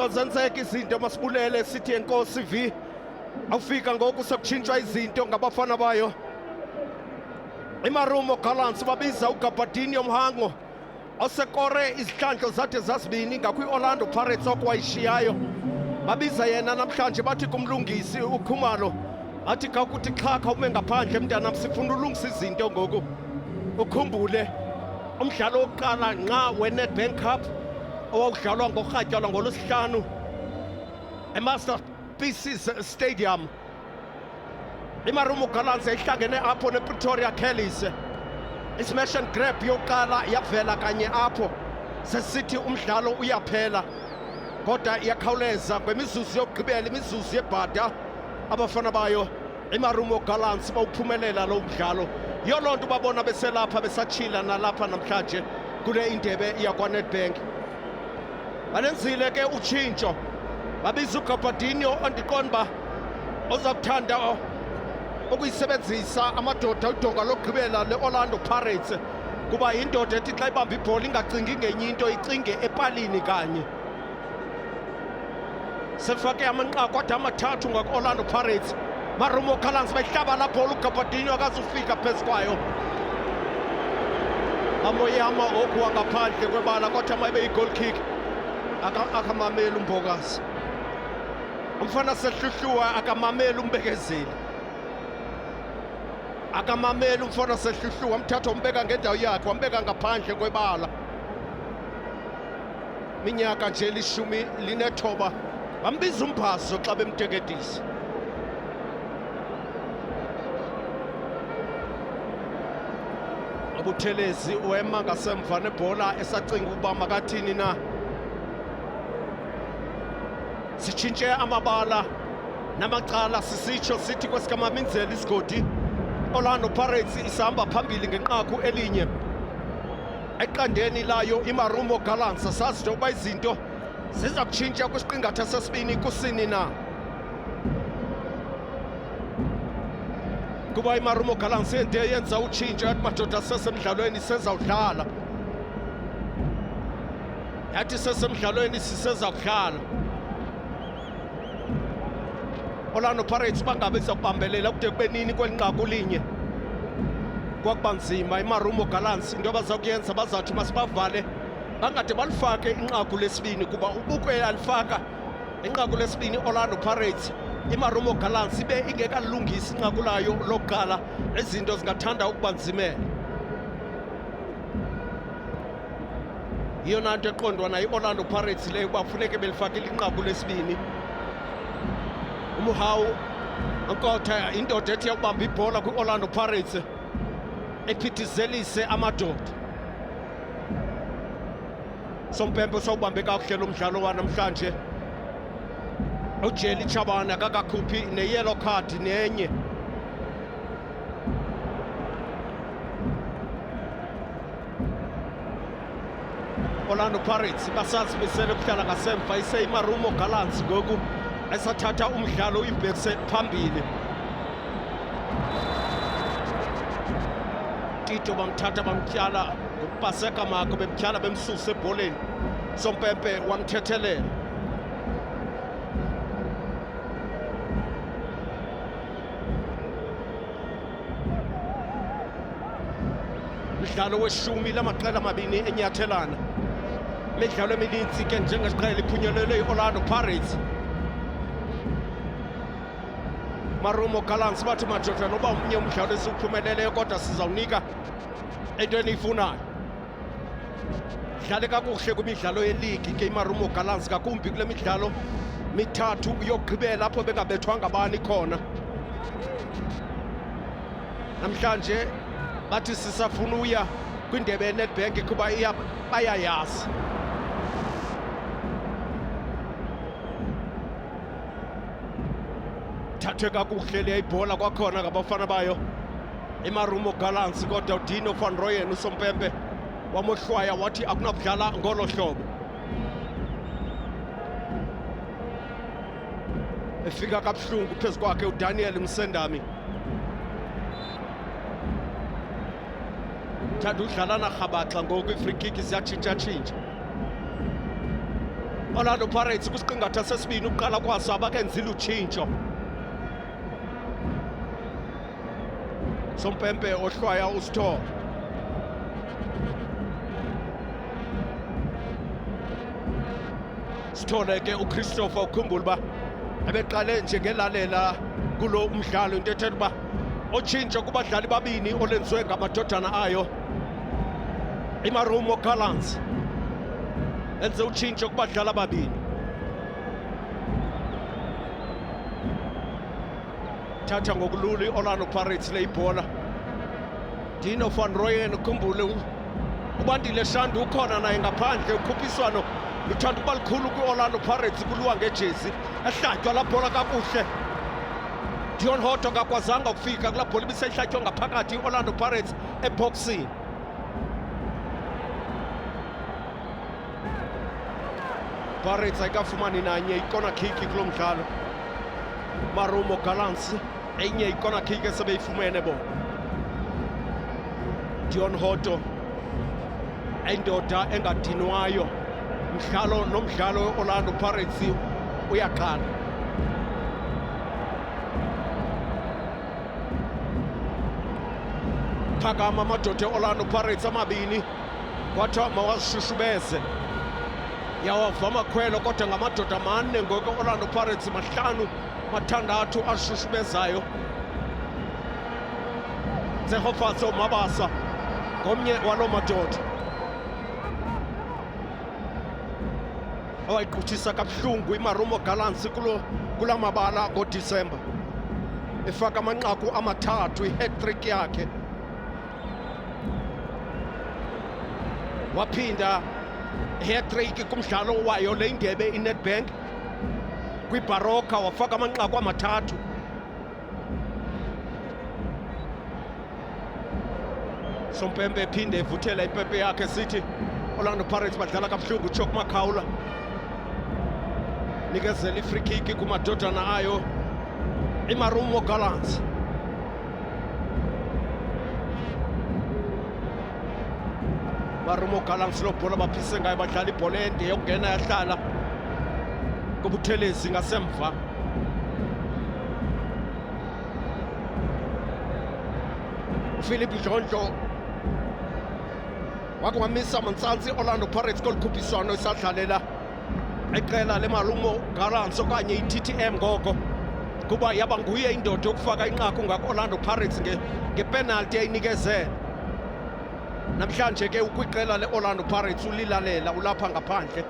zenzeka izinto masibulele sithi enkosi V awufika ngoku sekutshintshwa izinto ngabafana bayo iMarumo Gallants babiza uGabadinho Mhango osekore izihlandlo zathe zasibini ngakwi-Orlando Pirates okwayishiyayo babiza yena namhlanje bathi kumlungisi uKhumalo bathi kakuthi xhaka ume ngaphandle mntanam sifuna ulungisa izinto ngoku ukhumbule umdlalo wokuqala nqa we-Nedbank Cup owawudlalwa ngorhatyalwa ngolwesihlanu eMasterpieces Stadium iMarumo Gallants yayihlangene apho nePretoria Kellies ismash and grab yokuqala yavela kanye apho sesithi umdlalo uyaphela kodwa iyakhawuleza kwemizuzu yokugqibela imizuzu yebhada abafana bayo iMarumo Gallants bawuphumelela lo mdlalo yiyo loo nto babona beselapha besatshila nalapha namhlanje kule indebe yakwaNedbank banenzile ke utshintsho babiza uGabadinho ondiqonda uba oza kuthanda ukuyisebenzisa amadoda udonga lokugqibela le-Orlando Pirates kuba yindoda ethi xa ibamba ibhola ingacingi ngenye into icinge epalini kanye sefake amanqaku ade amathathu ngakwi-Orlando Pirates Marumo Gallants bayihlaba la bhola uGabadinho akazufika phezu kwayo amoyama okuwa ngaphandle kwebala kodwa mayibe yi-goal kick akamameli umbokazi umfana sehluhluwa akamameli umbekezeli akamameli umfana sehluhluwa umthatha umbeka ngendawo yakhe wambeka ngaphandle kwebala minyaka nje lishumi linethoba bambiza umbhaso xa bemteketisa ubuthelezi wema ngasemva nebhola esacinga ukuba makathini na sitshintshe amabala namacala sisitsho sithi kwesikaMaminzela isigodi Orlando Pirates isihamba phambili ngenqaku elinye eqandeni layo iMarumo Gallants asazi ukuba izinto ziza kutshintsha kwisiqingatha sesibini kusini na kuba iMarumo Gallants yente yenza utshintsho yathi madoda sesemdlalweni sezawudlala yathi sesemdlalweni siseza kudlala Orlando Pirates bangabe zakubambelela kude kube nini kwelinqaku linye kwakuba nzima iMarumo Gallants into abazakuyenza bazathi masibavale bangade balifake inqaku lesibini kuba ubuke alifaka inqaku lesibini Orlando Pirates iMarumo Gallants ibe ingekalungisi inqaku layo lokuqala izinto zingathanda ukuba nzimela yiyona nto eqondwa nayo iOrlando Pirates leyo uba funeke belifakile inqaku lesibini umuhawu ankotha indoda ethi yakubamba ibhola kwi-Orlando Pirates ephithizelise amadoda sompempe sawubambe kakuhle lo mdlalo wanamhlanje uJeli Chabane akakakhuphi ne-yellow card nenye Orlando Pirates basazi besele kuhlala ngasemva iseyiMarumo Gallants ngoku esathatha umdlalo uyibhekise phambili Tito bamthatha bamtyala ngokupaseka makho bemtyala bemsusa ebholeni sompempe wamthethelela umdlalo weshumi lamaqela amabini enyathelana imidlalo emininzi ke njengesiqhelo iphunyelelwe i-Orlando Pirates Marumo Gallants bathi madoda noba umnye umdlalo esiwuphumeleleyo kodwa sizawunika into eniyifunayo dlale kakuhle kwimidlalo yeligi ke iMarumo Gallants ngakumbi kule midlalo mithathu yokugqibela apho bengabethwanga bani khona namhlanje bathi sisafuna uya kwindebe yeNedbank kuba bayayazi thathwe kakuhle le ibhola kwakhona ngabafana bayo iMarumo Gallants kodwa uDino van Rooyen usompempe wamohlwaya wathi akunakudlala ngolo hlobo efika kabuhlungu phezu kwakhe uDaniel Msendami thanda udlala narhabaxa ngoku ifree kick ziyatshintsha-tshintsha Orlando Pirates kwisiqingatha sesibini ukuqala kwaso abakenzile utshintsho. Sompempe ohlwaya uSithole. Sithole ke uChristopher ukhumbula uba abeqale njengelalela kulo umdlalo into ethetha uba otshintsho kubadlali babini olenziwe ngamadodana ayo iMarumo Gallants enze utshintsho kubadlali ababini. Thatha ngokulula iOrlando Pirates le ibhola. Dino van Rooyen ukhumbule ubandile Shandu ukhona naye ngaphandle ukhuphiswano luthanda ukuba likhulu kwiOrlando Pirates kuliwa ngejezi ehlatywa la bhola kakuhle. Dion Hoto akakwazanga ukufika kulaa bhola ibisehlatywa ngaphakathi iOrlando Pirates eboxini. Pirates ayikafumani nanye ikona kick kulo mdlalo. Marumo Gallants enye ikona kick esebeyifumene bona. Dion Hoto endoda engadinwayo. Mdlalo nomdlalo weOrlando Pirates uyaqala. Phakama amadoda eOrlando Pirates amabini kwathiwa mawazishushubeze. Yawava amakhwelo kodwa ngamadoda amane ngoku Orlando Pirates 5-6 ashushubezayo. Zehofatso Mabasa ngomnye walo madoda awayiqhuthisa kabuhlungu iMarumo Gallants kula mabala ngoDisemba, efaka amanqaku amathathu i-hat-trick yakhe. Waphinda hat-trick kumdlalo wayo le indebe iNedbank kwiBaroka, wafaka amanqaku amathathu. Sompempe ephinde evuthela impempe yakhe sithi Orlando Pirates badlala kabuhlungu. Chok Makhawula nikezela i-free kick kumadodana ayo iMarumo Gallants. Marumo Gallants lo bhola baphise ngayo badlala ibhola ende yokungena yahlala kubuthelezi ngasemva. Philip Dlondlo wakwamisa amantsantsi Orlando Pirates kolukhuphiswano esadlalela iqela leMarumo Gallants okanye i-TTM ngoko, kuba yaba nguye indoda yokufaka inqaku ngako-Orlando Pirates ngepenalty eyinikezela. Namhlanje ke ukwiqela leOrlando Pirates ulilalela ulapha ngaphandle,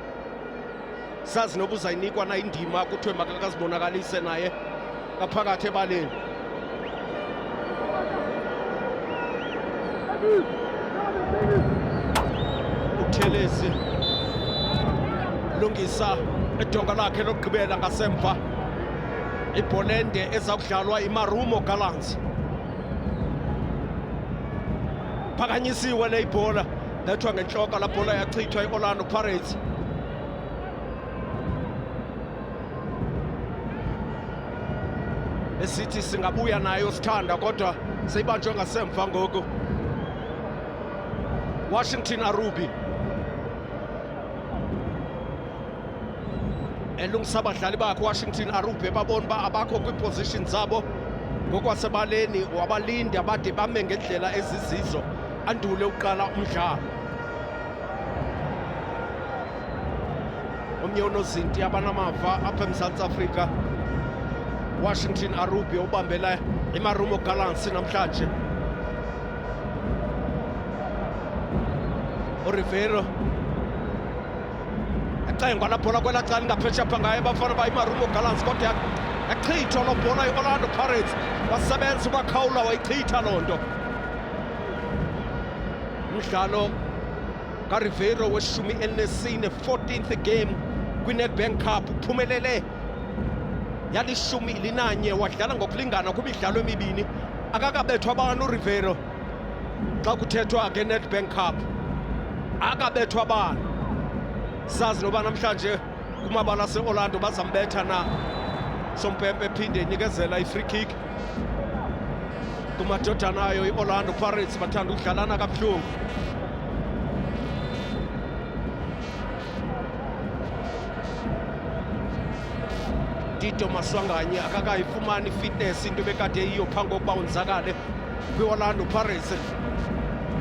sazi noba uzayinikwa na indima kuthiwe makakazibonakalise naye ngaphakathi ebaleni. Uthelezi lungisa edonga lakhe lokugqibela ngasemva, ibholende eza kudlalwa iMarumo Gallants. Phakanyisiwe le ibhola lethwa ngentloko, la bhola yachithwa iOrlando Pirates. Esithi singabuya nayo sithanda kodwa seyibanjwe ngasemva ngoku. Washington Arubi elungisa abadlali bakhe Washington Arubi babona uba abakho kwiiposition zabo ngokwasebaleni, wabalindi abade bame ngendlela ezizizo andule uqala umdlalo. Omnye unozinti abanamava apha eMzantsi Afrika, Washington Arubi ubambela iMarumo Gallants namhlanje. Rivero acengwa la bhola kwela cala ngaphetsha pha ngaye bafana ba iMarumo Gallants, kodwa yachithwa lo bhola iOrlando Pirates, wasebenza uMakhawula wayichitha loo nto. Umdlalo kaRivero we-14th 14th game kwiNedbank Cup uphumelele yali-11, wadlala ngokulingana kwimidlalo emibini, akakabethwa abantu uRivero xa kuthethwa ngeNedbank Cup, akabethwa abantu. Sazi noba namhlanje kumabala aseOrlando bazambetha na. Sompempe ephinde inikezela i-free kick kumadodana ayo iOrlando Pirates, bathanda ukudlalana kabuhlungu. Tito Maswanganye akakayifumani fitness into bekade yiyo phambi kokuba wonzakale kwi-Orlando Pirates.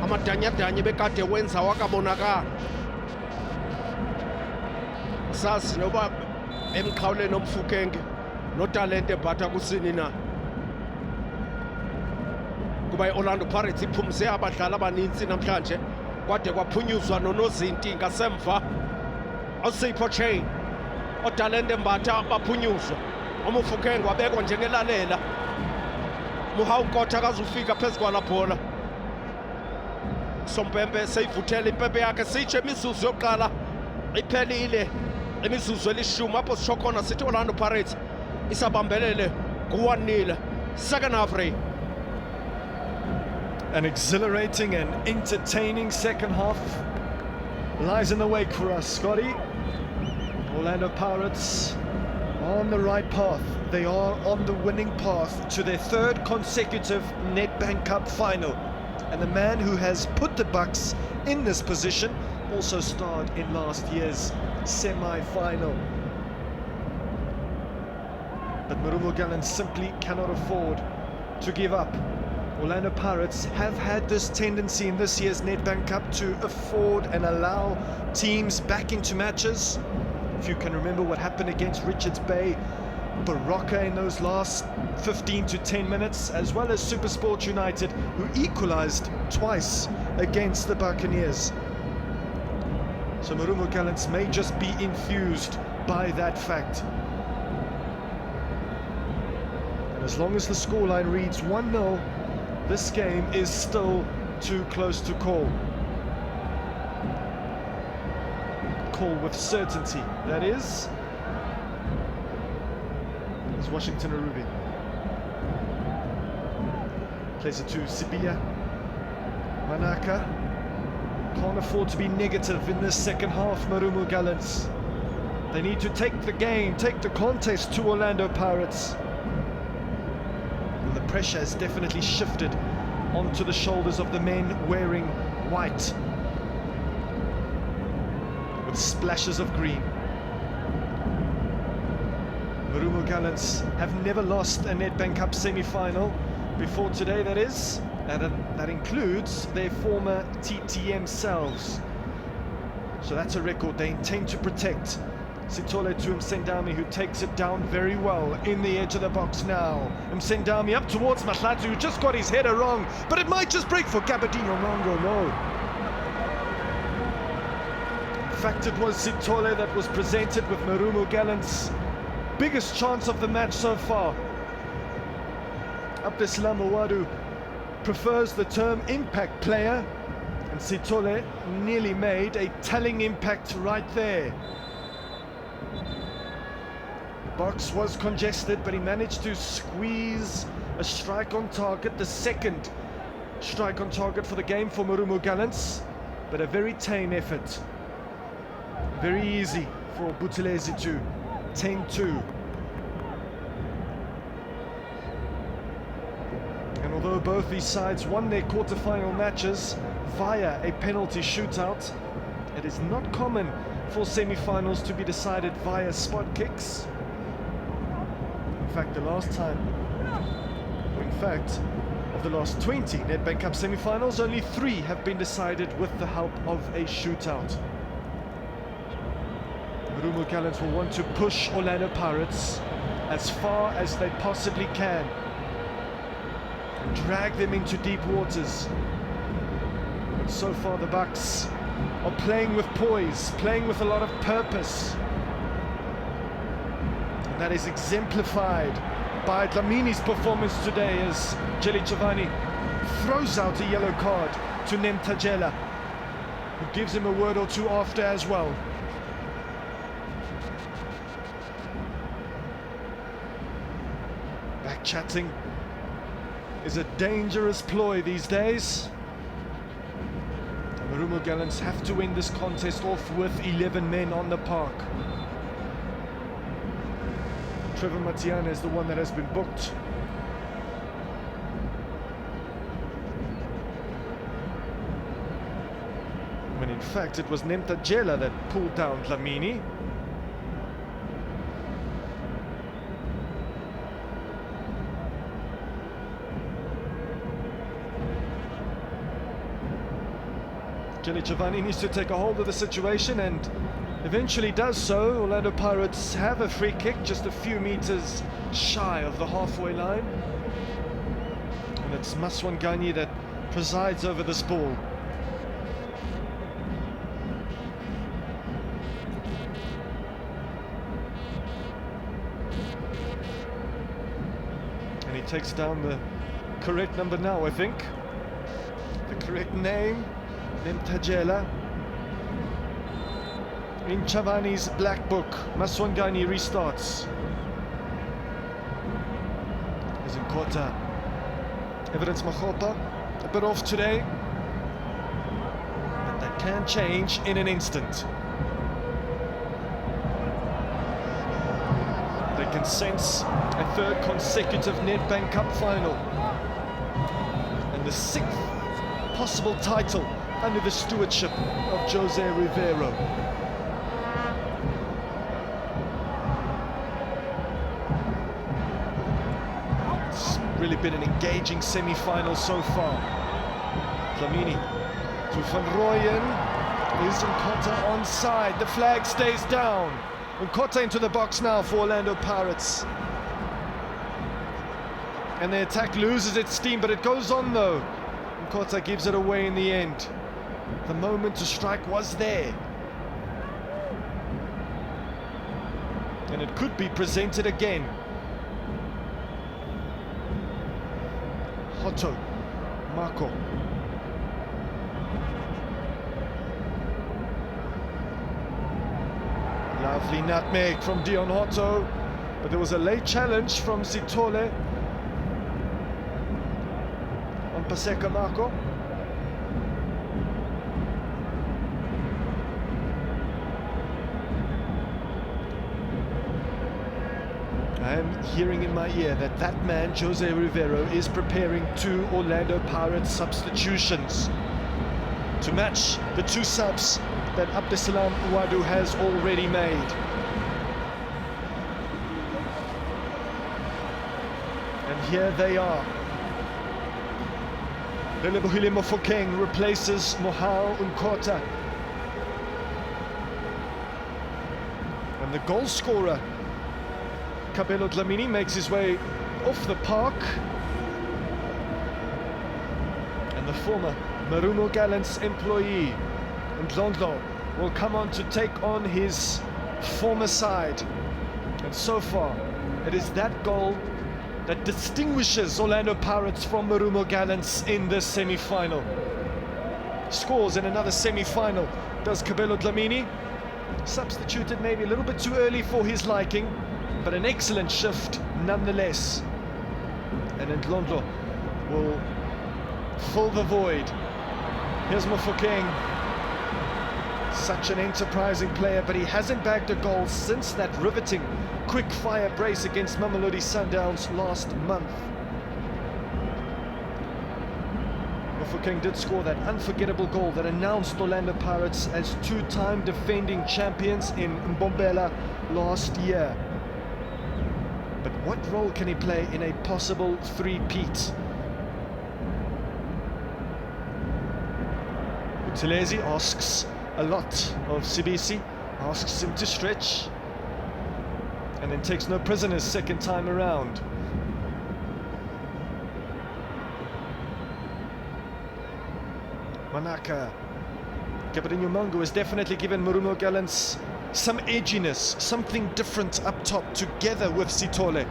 Amadanyadanye bekade wenza wakabonakala. Sazi noba emqhawuleni omfukenge notalente but akusini na, kuba i-Orlando Pirates iphumze abadlali abaninzi namhlanje kwade kwaphunyuzwa nonozinti ngasemva. Osipho Chain otalente mbatha baphunyuzwa, omufukenge wabekwa njengelalela. Muhawunkotha akazufika phezu kwala bhola. Sompempe seyivuthela impempe yakhe sitshe imizuzu yokuqala iphelile, imizuzu elishumi apho sitsho khona sithi Orlando Pirates isabambelele ku-1-0. Second half, Ray. An exhilarating and entertaining second half lies in the wake for us, Scotty. Orlando Pirates on the right path. They are on the winning path to their third consecutive Nedbank Cup final. And the man who has put the Bucks in this position also starred in last year's semi-final. But Marumo Gallants simply cannot afford to give up. Orlando Pirates have had this tendency in this year's Nedbank Cup to afford and allow teams back into matches. If you can remember what happened against Richards Bay, Barocca in those last 15 to 10 minutes, as well as Supersport United, who equalized twice against the Buccaneers. So Marumo Gallants may just be infused by that fact. And as long as the scoreline reads 1-0, this game is still too close to call. Call with certainty, that is Washington Arubi. Plays it to Sibia. Manaka can't afford to be negative in this second half, Marumo Gallants. They need to take the game, take the contest to Orlando Pirates. And the pressure has definitely shifted onto the shoulders of the men wearing white with splashes of green. Marumo Gallants have never lost a Nedbank Cup semi-final before today, that is, and that includes their former TTM selves. So that's a record they intend to protect. Sitole to Msendami, who takes it down very well in the edge of the box now. Msendami up towards Mahlatu, who just got his header wrong, but it might just break for Gabadinho Mongo, no. In fact, it was Sitole that was presented with Marumo Gallants' biggest chance of the match so far. Abdeslam Awadu prefers the term impact player, and Sitole nearly made a telling impact right there. The box was congested, but he managed to squeeze a strike on target, the second strike on target for the game for Marumo Gallants, but a very tame effort. Very easy for Buthelezi to 10-2. And although both these sides won their quarter-final matches via a penalty shootout, it is not common for semi-finals to be decided via spot kicks. In fact, of the last 20 Nedbank Cup semi-finals, only 3 have been decided with the help of a shootout. Marumo Gallants will want to push Orlando Pirates as far as they possibly can and drag them into deep waters. But so far the Bucks are playing with poise, playing with a lot of purpose. And that is exemplified by Dlamini's performance today as Jelly Giovanni throws out a yellow card to Nemtajela, who gives him a word or two after as well. Back-chatting is a dangerous ploy these days. Marumo Gallants have to win this contest off with 11 men on the park. Trevor Matiana is the one that has been booked. When in fact it was Nemtajela that pulled down Dlamini. Michele Giovanni needs to take a hold of the situation and eventually does so. Orlando Pirates have a free kick just a few meters shy of the halfway line. And it's Maswanganyi that presides over this ball. And he takes down the correct number now, I think. The correct name, Nemtajela. In Chavani's black book, Maswanganyi restarts. As in Kota. Evidence Machopa, a bit off today. But that can change in an instant. They can sense a third consecutive Nedbank Cup final. And the sixth possible title under the stewardship of Jose Rivero. It's really been an engaging semi-final so far. Dlamini to Van Rooyen. Is Nkota onside? The flag stays down. Nkota into the box now for Orlando Pirates. And the attack loses its steam, but it goes on though. Nkota gives it away in the end. The moment to strike was there. And it could be presented again. Hoto, Marco. Lovely nutmeg from Dion Hoto, but there was a late challenge from Sithole on Paseka Marco. I am hearing in my ear that that man, Jose Rivero, is preparing 2 Orlando Pirates substitutions to match the 2 subs that Abdesalam Ouaddou has already made. And here they are. Lelebohile Mofokeng replaces Mohau Nkota. And the goal scorer, Kabelo Dlamini, makes his way off the park. And the former Marumo Gallants employee, Ndlondlo, will come on to take on his former side. And so far, it is that goal that distinguishes Orlando Pirates from Marumo Gallants in this semi-final. Scores in another semi-final, does Kabelo Dlamini. Substituted maybe a little bit too early for his liking, but an excellent shift nonetheless. And Ndlondlo will fill the void. Here's Mofokeng. Such an enterprising player, but he hasn't bagged a goal since that riveting quick-fire brace against Mamelodi Sundowns last month. Mofokeng did score that unforgettable goal that announced Orlando Pirates as 2-time defending champions in Mbombela last year. But what role can he play in a possible three-peat? Buthelezi asks a lot of Sibisi, asks him to stretch, and then takes no prisoners second time around. Manaka. Gabriel Mungo has definitely given Marumo Gallants some edginess, something different up top together with Sithole.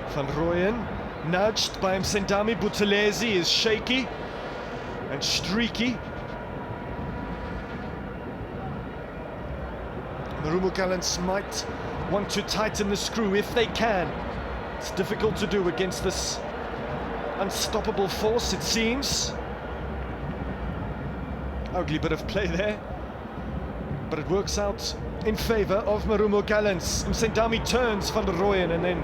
Van Rooyen, nudged by Msendami. Buthelezi is shaky and streaky. Marumo Gallants might want to tighten the screw if they can. It's difficult to do against this unstoppable force, it seems. Ugly bit of play there, but it works out in favour of Marumo Gallants. Msendami turns Van Rooyen and then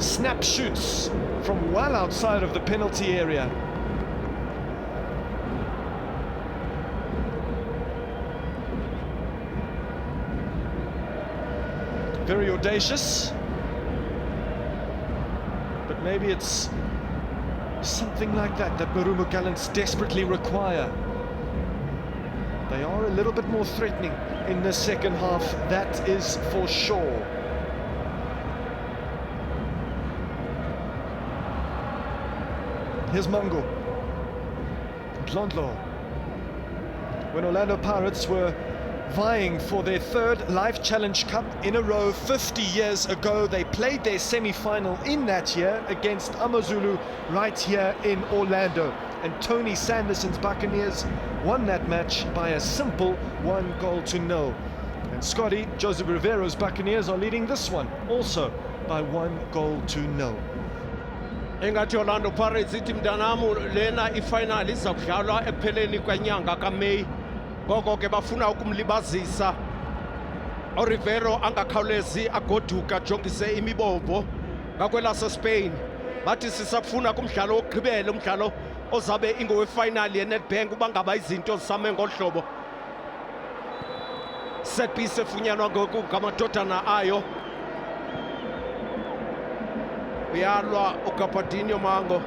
snap shoots from well outside of the penalty area. Very audacious, but maybe it's Something like that Marumo Gallants desperately require. They are a little bit more threatening in the second half, that is for sure. Here's Mango. Dlondlo. When Orlando Pirates were vying for their third Life Challenge Cup in a row 50 years ago, they played their semi-final in that year against Amazulu right here in Orlando. And Tony Sanderson's Buccaneers won that match by a simple 1-0. And Scotty Joseph Rivero's Buccaneers are leading this one also by 1-0. Engathi Orlando Pirates ithi mntanamu lena ifinal iza kudlalwa ekupheleni kwenyanga kaMeyi, ngoko ke bafuna ukumlibazisa uRivero angakhawulezi agoduka jongise imibobo ngakwelaseSpain. Bathi sisafuna kumdlalo wokugqibela, umdlalo ozabe ingowefinal yeNedbank uba ngaba izinto zisame ngolhlobo. Set piece efunyanwa ngoku ngamadodana ayo. Uyalwa uGapadinho Mango.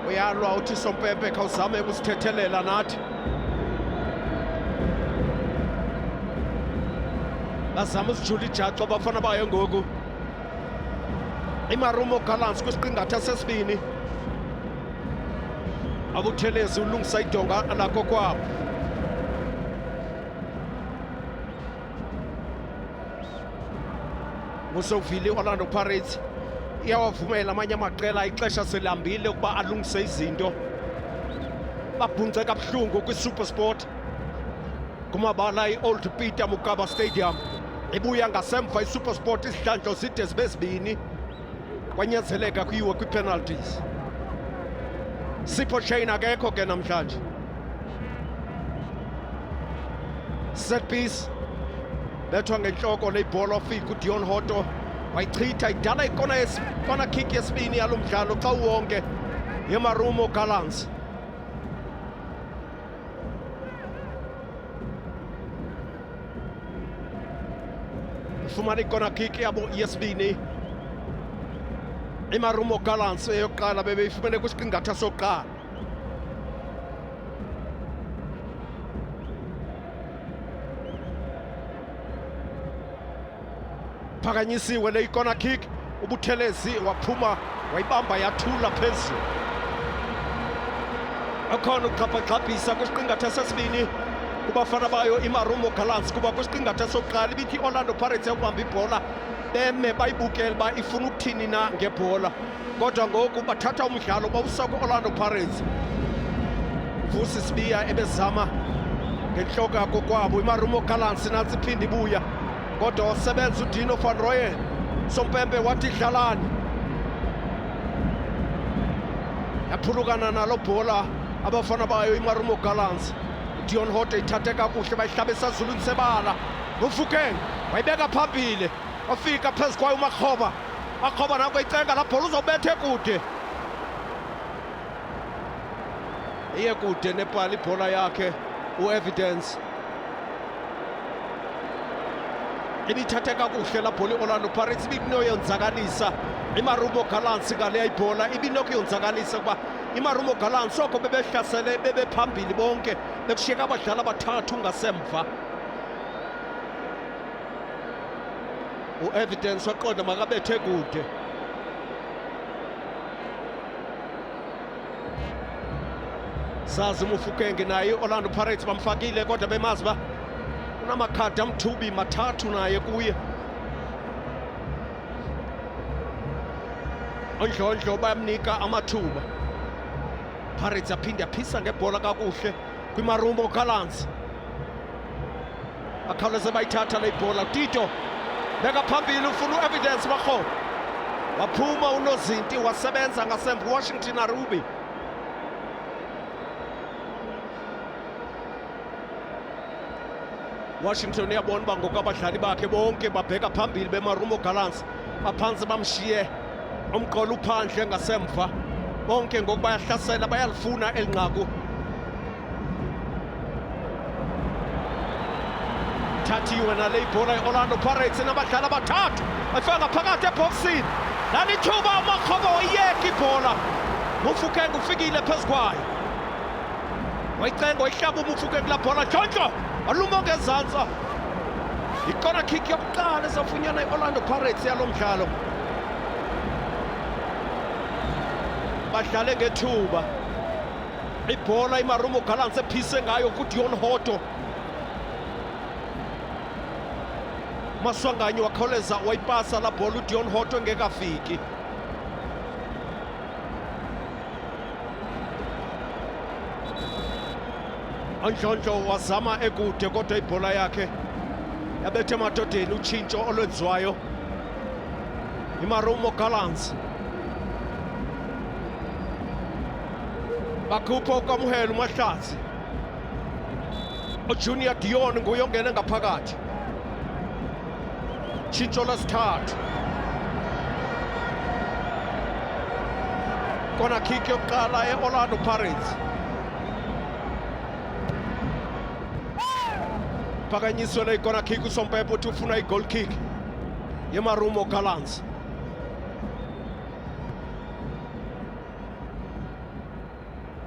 Uyalwa uthi Sompempe khawuzame ukusithethelela nathi. Bazama usijula ijacu abafana bayo ngoku. iMarumo Gallants kwisiqingatha sesibini. Abuthelezi ulungisa idonga lakho kwabo. Musovili Orlando Pirates iyawavumela amanye amaqela ixesha selihambile ukuba alungise izinto. Babhunce kabuhlungu kwiSuperSport kumabala iOld Peter Mokaba Stadium. Ibuya ngasemva iSuperSport isihlandlo zide zibe zibini, kwanyanzeleka kuyiwe kwi-penalties. Sipho Shane akekho ke namhlanje. Set piece bethwa ngenhloko lebhola ofika uDion Hoto wayichitha idala ikona kick yesibini yalo mdlalo xa uwonke yeMarumo Gallants. Ifumana ikona kick yabo yesibini iMarumo Gallants eyokuqala bebeyifumene kwisiqingatha sokuqala. Phakanyisiwe le ikona kick, uButhelezi waphuma wayibamba yathula phezulu. Akhona uxhaphagxabhisa kwisiqingatha sesibini kubafana bayo iMarumo Gallants, kuba kwisiqingatha sokuqala ibithi Orlando Pirates yakubamba ibhola beme bayibukele ba ifuna ukuthini na ngebhola, kodwa ngoku bathatha umdlalo bawusa ku-Orlando Pirates. Vusi Sibiya ebezama ngenhloko yakho kwabo iMarumo Gallants nansi iphinde ibuya, kodwa wasebenza uDino van Rooyen. Sompempe wathi dlalani, yaphulukana nalo bhola abafana bayo iMarumo Gallants. uDion Hoto ithathe kakuhle bayihlabe esazulwini sebala. Mofokeng wayibeka phambili, wafika phezu kwayo uMakgoba. Makgoba nako icenga la bhola uzobethe kude, iye kude nebhala ibhola yakhe uEvidence. Ibithathe kakuhle la bhola iOrlando Pirates ibinoyenzakalisa iMarumo Gallants ngale ibhola, ibinokuyonzakalisa kuba iMarumo Gallants oko bebehlasele bebephambili bonke bekushiyeka abadlali abathathu ngasemva. uEvidence waqonda makabethe kude. Sazi Mofokeng naye iOrlando Pirates bamfakile, kodwa bemazi ba unamakhadi amthubi mathathu naye kuye. Ondlondlo bayamnika amathuba. Pirates aphinde aphisa ngebhola kakuhle kwiMarumo Gallants. Bakhawuleze bayithatha le bhola. Tito beka phambili ufuna uEvidence Makgoba, waphuma unozinti wasebenza ngasemva Washington Arubi. Washington uyabona uba ngoku abadlali bakhe bonke babheka phambili beMarumo Gallants, baphansi bamshiye umqolo uphandle ngasemva. Bonke ngoku bayahlasela, bayalifuna elinqaku. Thathiwe nale ibhola iOrlando Pirates nabadlali abathathu, bayifaka phakathi ebhoksini. lani thuba uMakhoba wayiyeka ibhola Mufukeng ufikile phezu kwayo wayicenga wayihlaba uMufukeng la bhola Jojo waluma ngezantsi ikona kick yokuqala esafunyana iOrlando Pirates yalo mdlalo badlale ngethuba ibhola iMarumo Gallants ephise ngayo kuDion Hoto Maswanganyi wakhawuleza wayipasa la bhola uDion Hoto engekafiki Andlondlo wazama ekude kodwa ibhola yakhe yabethe emadodeni utshintsho olwenziwayo iMarumo Gallants bakhupha ukamuhela uMahlatsi uJunior Dion nguye ongene ngaphakathi tshintsho lesithathu kona kick yokuqala eOrlando Pirates phakanyiswe le ikona kick uSompepe uthi ufuna i-goal kick yeMarumo Gallants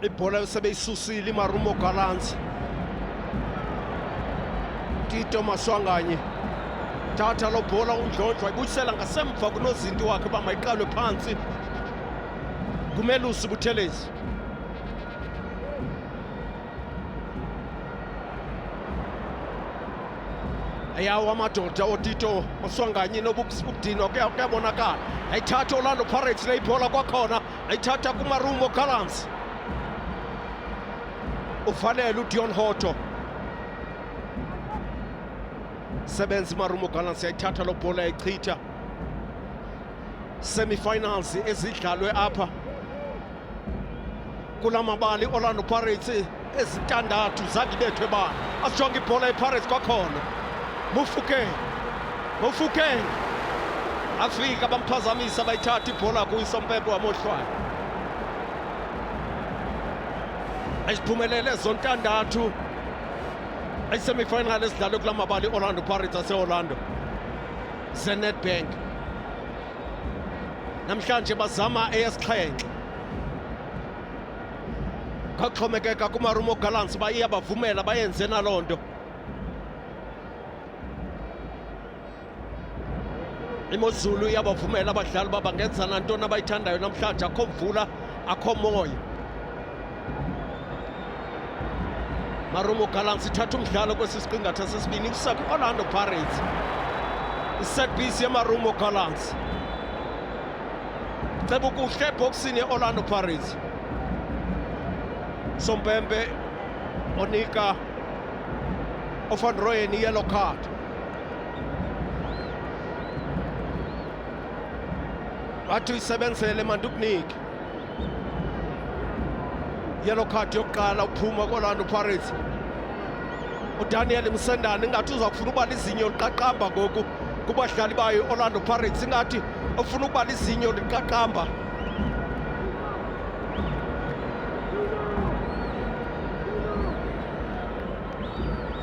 ibhola sebeyisusile iMarumo Gallants Tito Maswanganyi thatha lo bhola uNdlondlo wayibuyisela ngasemva kunozinti wakhe uba mayiqalwe phansi kumelusi Buthelezi ayawo amadoda oTito Maswanganyi nobukudinwa kuyabonakala ayithatha Orlando Pirates leyibhola kwakhona ayithatha kuMarumo Gallants ufanele uDion Hoto sebenza iMarumo Gallants yayithatha lo bhola yayichitha semi-finals ezidlalwe apha kulamabali Orlando Pirates ezintandathu zakibethwe bani asijonge ibhola yePirates kwakhona Mufukeng afika bamphazamisa bayithatha ibhola kuyiSompepe wamohlwayo ayiphumelele zontandathu ayisemifinal esidlalwe kulamabali Orlando Pirates ase-Orlando ze-Nedbank namhlanje bazama eyesixhenxe kaxhomekeka kuMarumo Gallants bayiya bavumela bayenze naloo nto imozulu iyabavumela abadlali bangenza nantoni abayithandayo namhlanje akho mvula akho moya Marumo Gallants ithatha umdlalo kwesi siqingatha sesibini Orlando Pirates iset piece yeMarumo Gallants ceba ukuhle eboxini yeOrlando Pirates Sompepe onika Van Rooyen yellow card bathi uyisebenzele mandukuniki yellow card yokuqala uphuma kuOrlando Pirates uDaniel Msendane ingathi uzakufuna ukubala izinyo liqaqamba ngoku kubadlali bayo Orlando Pirates ingathi ufuna ukubala izinyo liqaqamba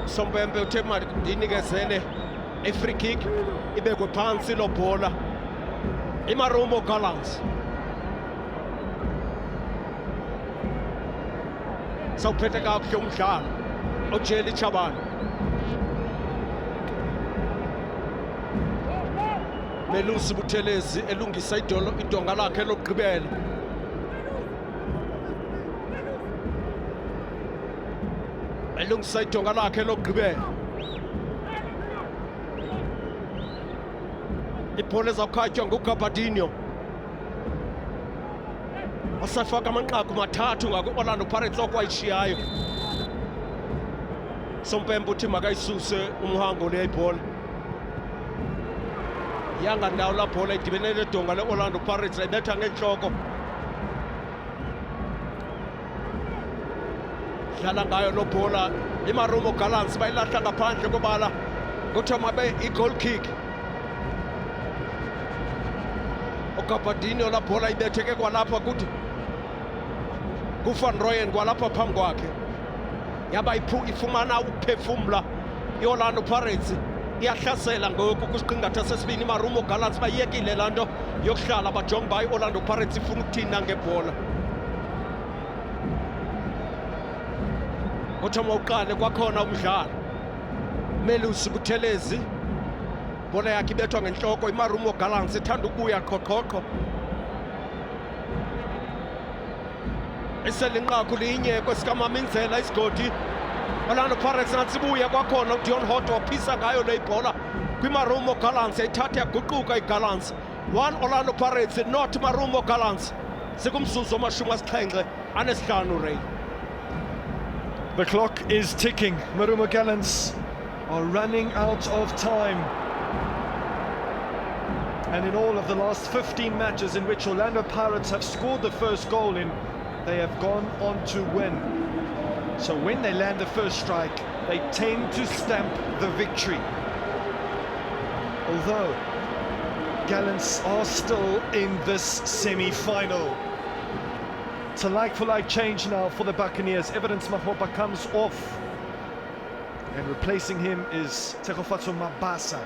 Sompepe uthe mandinikezele i-free kick ibekwe phansi lo bhola iMarumo Gallants sawuphethe kakuhle umdlalo uJeli Chabane Melusi Buthelezi elungisa idonga lakhe lokugqibela elungisa idonga lakhe lokugqibela ibhola ezakhatywa nguGabadinho wasafaka amanqaku mathathu ngaku-Orlando Pirates okwayishiyayo Sompepe uthi makayisuse umhango le ibhola yanga ndawo la bhola idibene nedonga le-Orlando Pirates ayibetha ngenhloko dlala ngayo lo bhola iMarumo Gallants bayilahla ngaphandle kobala kuthiwa mabe i-goal kick uGabadinho la bhola ibetheke kwalapha kuthi kuVan Rooyen kwalapha phambi kwakhe yaba ifumana ukuphefumla iOrlando Pirates iyahlasela ngoku kwisiqingatha sesibini. Marumo Gallants bayekile laa nto yokuhlala bajonge uba i-Orlando Pirates ifuna ukuthini na ngebhola. Kodwa mawuqale kwakhona umdlalo, Melusi Buthelezi bola yakhe ibethwa ngentloko. iMarumo Gallants ithanda ukubuya qhoqhoqho, iselinqaku linye kwesikaMamindlela isigodi. Orlando Pirates natsibuya kwakhona uDion Hot waphisa ngayo le ibhola kwiMarumo Gallants, yayithatha yaguquka iGallants. 1 Orlando Pirates, not Marumo Gallants. Sikumzuzu wamashumi asixhenxe anesihlanu Ray. The clock is ticking. Marumo Gallants are running out of time. And in all of the last 15 matches in which Orlando Pirates have scored the first goal in, they have gone on to win. So when they land the first strike, they tend to stamp the victory. Although Gallants are still in this semi-final. It's a like-for-like change now for the Buccaneers. Evidence Mahopa comes off, and replacing him is Tekofatso Mabasa.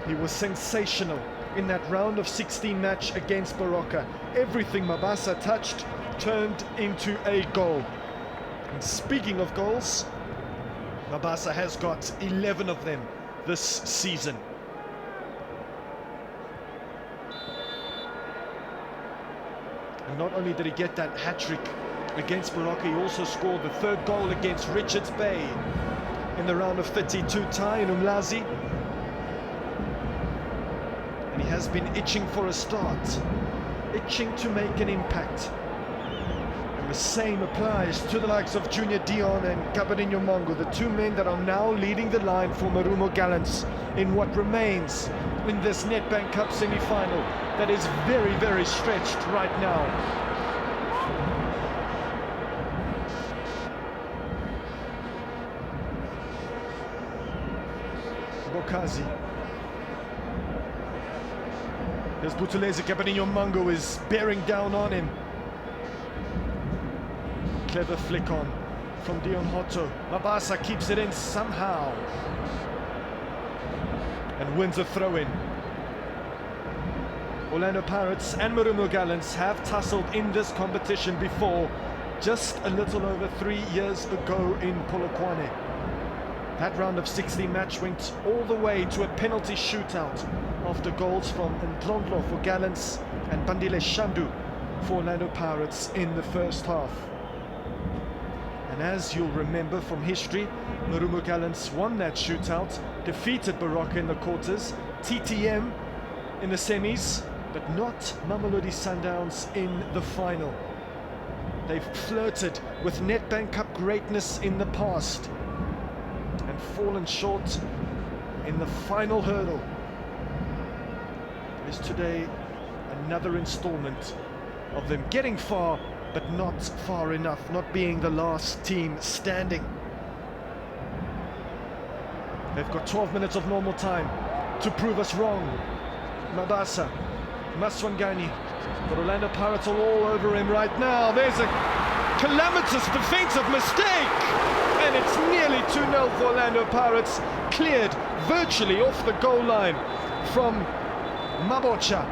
He was sensational in that round of 16 match against Baroka. Everything Mabasa touched turned into a goal. And speaking of goals, Mabasa has got 11 of them this season. And not only did he get that hat-trick against Baroka, he also scored the third goal against Richards Bay in the round of 32 tie in Umlazi. And he has been itching for a start, itching to make an impact. And the same applies to the likes of Junior Dion and Kabadinho Mongo, the two men that are now leading the line for Marumo Gallants in what remains in this Nedbank Cup semi-final that is very, very stretched right now. Bokazi. There's Buthelezi. Kabadinho Mongo is bearing down on him. Clever flick on from Dion Hotto. Mabasa keeps it in somehow and wins a throw-in. Orlando Pirates and Marumo Gallants have tussled in this competition before, just a little over 3 years ago in Polokwane. That round of 16 match went all the way to a penalty shootout after goals from Ndlondlo for Gallants and Bandile Shandu for Orlando Pirates in the first half. And as you'll remember from history, Marumo Gallants won that shootout, defeated Baroka in the quarters, TTM in the semis, but not Mamelodi Sundowns in the final. They've flirted with Nedbank Cup greatness in the past and fallen short in the final hurdle. Is today another installment of them getting far, but not far enough, not being the last team standing. They've got 12 minutes of normal time to prove us wrong. Mabasa, Maswangani, but Orlando Pirates are all over him right now. There's a calamitous defensive mistake, and it's nearly 2-0 for Orlando Pirates, cleared virtually off the goal line from Mabocha.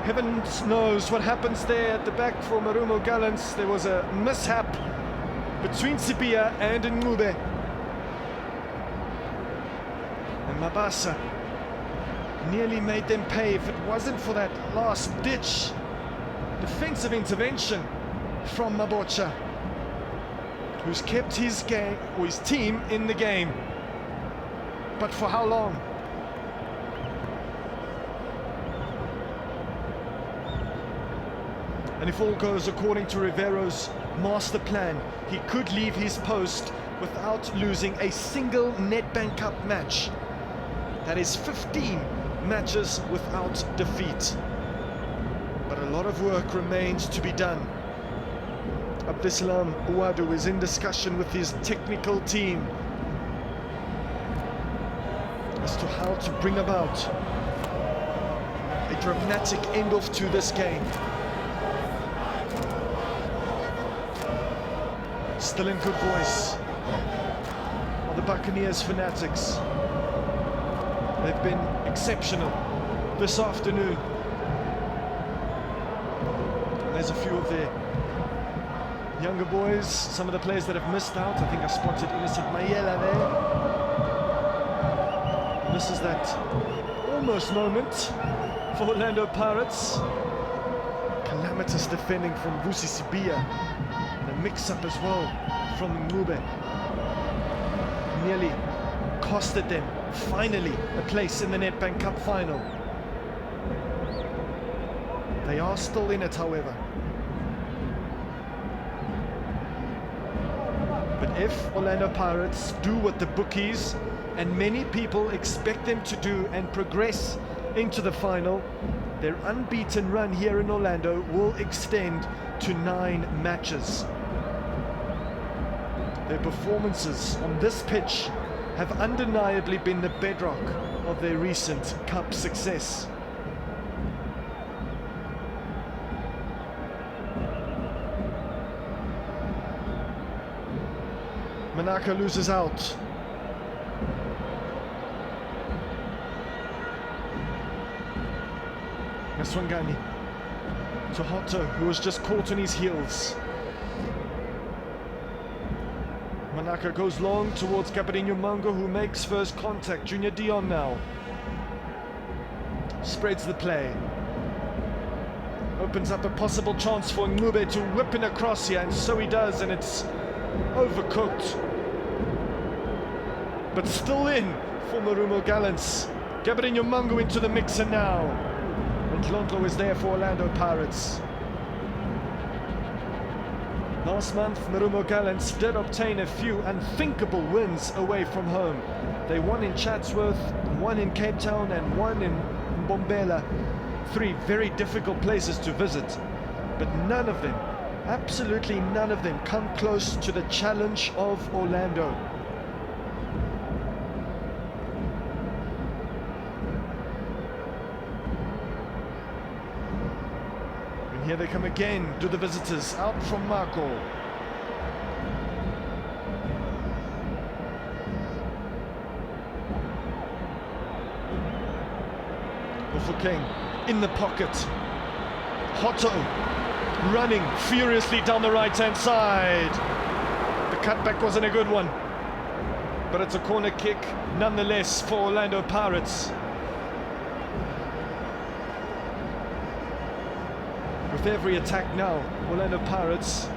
Heaven knows what happens there at the back for Marumo Gallants. There was a mishap between Sipia and Ngube. And Mabasa nearly made them pay if it wasn't for that last-ditch defensive intervention from Mabocha, who's kept his game or his team in the game. But for how long? And if all goes according to Rivero's master plan, he could leave his post without losing a single Nedbank Cup match. That is 15 matches without defeat. But a lot of work remains to be done. Abdeslam Ouadou is in discussion with his technical team as to how to bring about a dramatic end-off to this game. still in good voice are the Buccaneers fanatics. They've been exceptional this afternoon. And there's a few of their younger boys, some of the players that have missed out. I think I spotted Innocent Mayela there. This is that almost moment for Orlando Pirates. Calamitous defending from Vusi Sibia. And a mix-up as well from Ngube. Nearly costed them, finally, a place in the Nedbank Cup final. They are still in it, however. But if Orlando Pirates do what the bookies and many people expect them to do and progress into the final, their unbeaten run here in Orlando will extend to 9 matches. Their performances on this pitch have undeniably been the bedrock of their recent cup success. Manaka loses out. Swangani to Hotto, who was just caught on his heels. Manaka goes long towards Capetinho Mango, who makes first contact. Junior Dion now spreads the play. Opens up a possible chance for Ngube to whip in across here, and so he does, and it's overcooked. But still in for Marumo Gallants. Capetinho Mango into the mixer now. Londlo is there for Orlando Pirates. Last month, Marumo Gallants did obtain a few unthinkable wins away from home. They won in Chatsworth, one in Cape Town, and one in Mbombela. 3 very difficult places to visit. But none of them, absolutely none of them, come close to the challenge of Orlando. Here they come again to the visitors, out from Marco. King in the pocket. Hotto running furiously down the right-hand side. The cutback wasn't a good one, but it's a corner kick nonetheless for Orlando Pirates. With every attack now, Orlando Pirates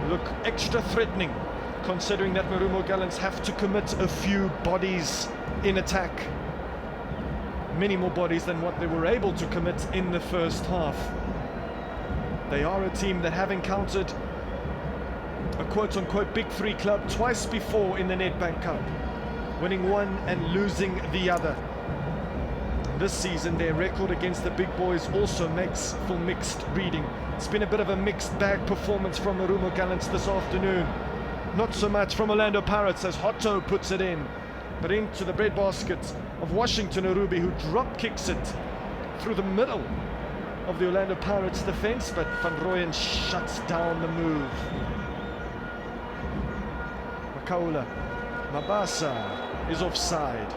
look extra threatening, considering that Marumo Gallants have to commit a few bodies in attack. Many more bodies than what they were able to commit in the first half. They are a team that have encountered a quote-unquote Big Three club twice before in the Nedbank Cup, winning one and losing the other. This season, their record against the big boys also makes for mixed reading. It's been a bit of a mixed bag performance from Marumo Gallants this afternoon. Not so much from Orlando Pirates as Hotto puts it in, but into the breadbasket of Washington Urubi, who drop kicks it through the middle of the Orlando Pirates defense, but Van Rooyen shuts down the move. Makaula Mabasa is offside.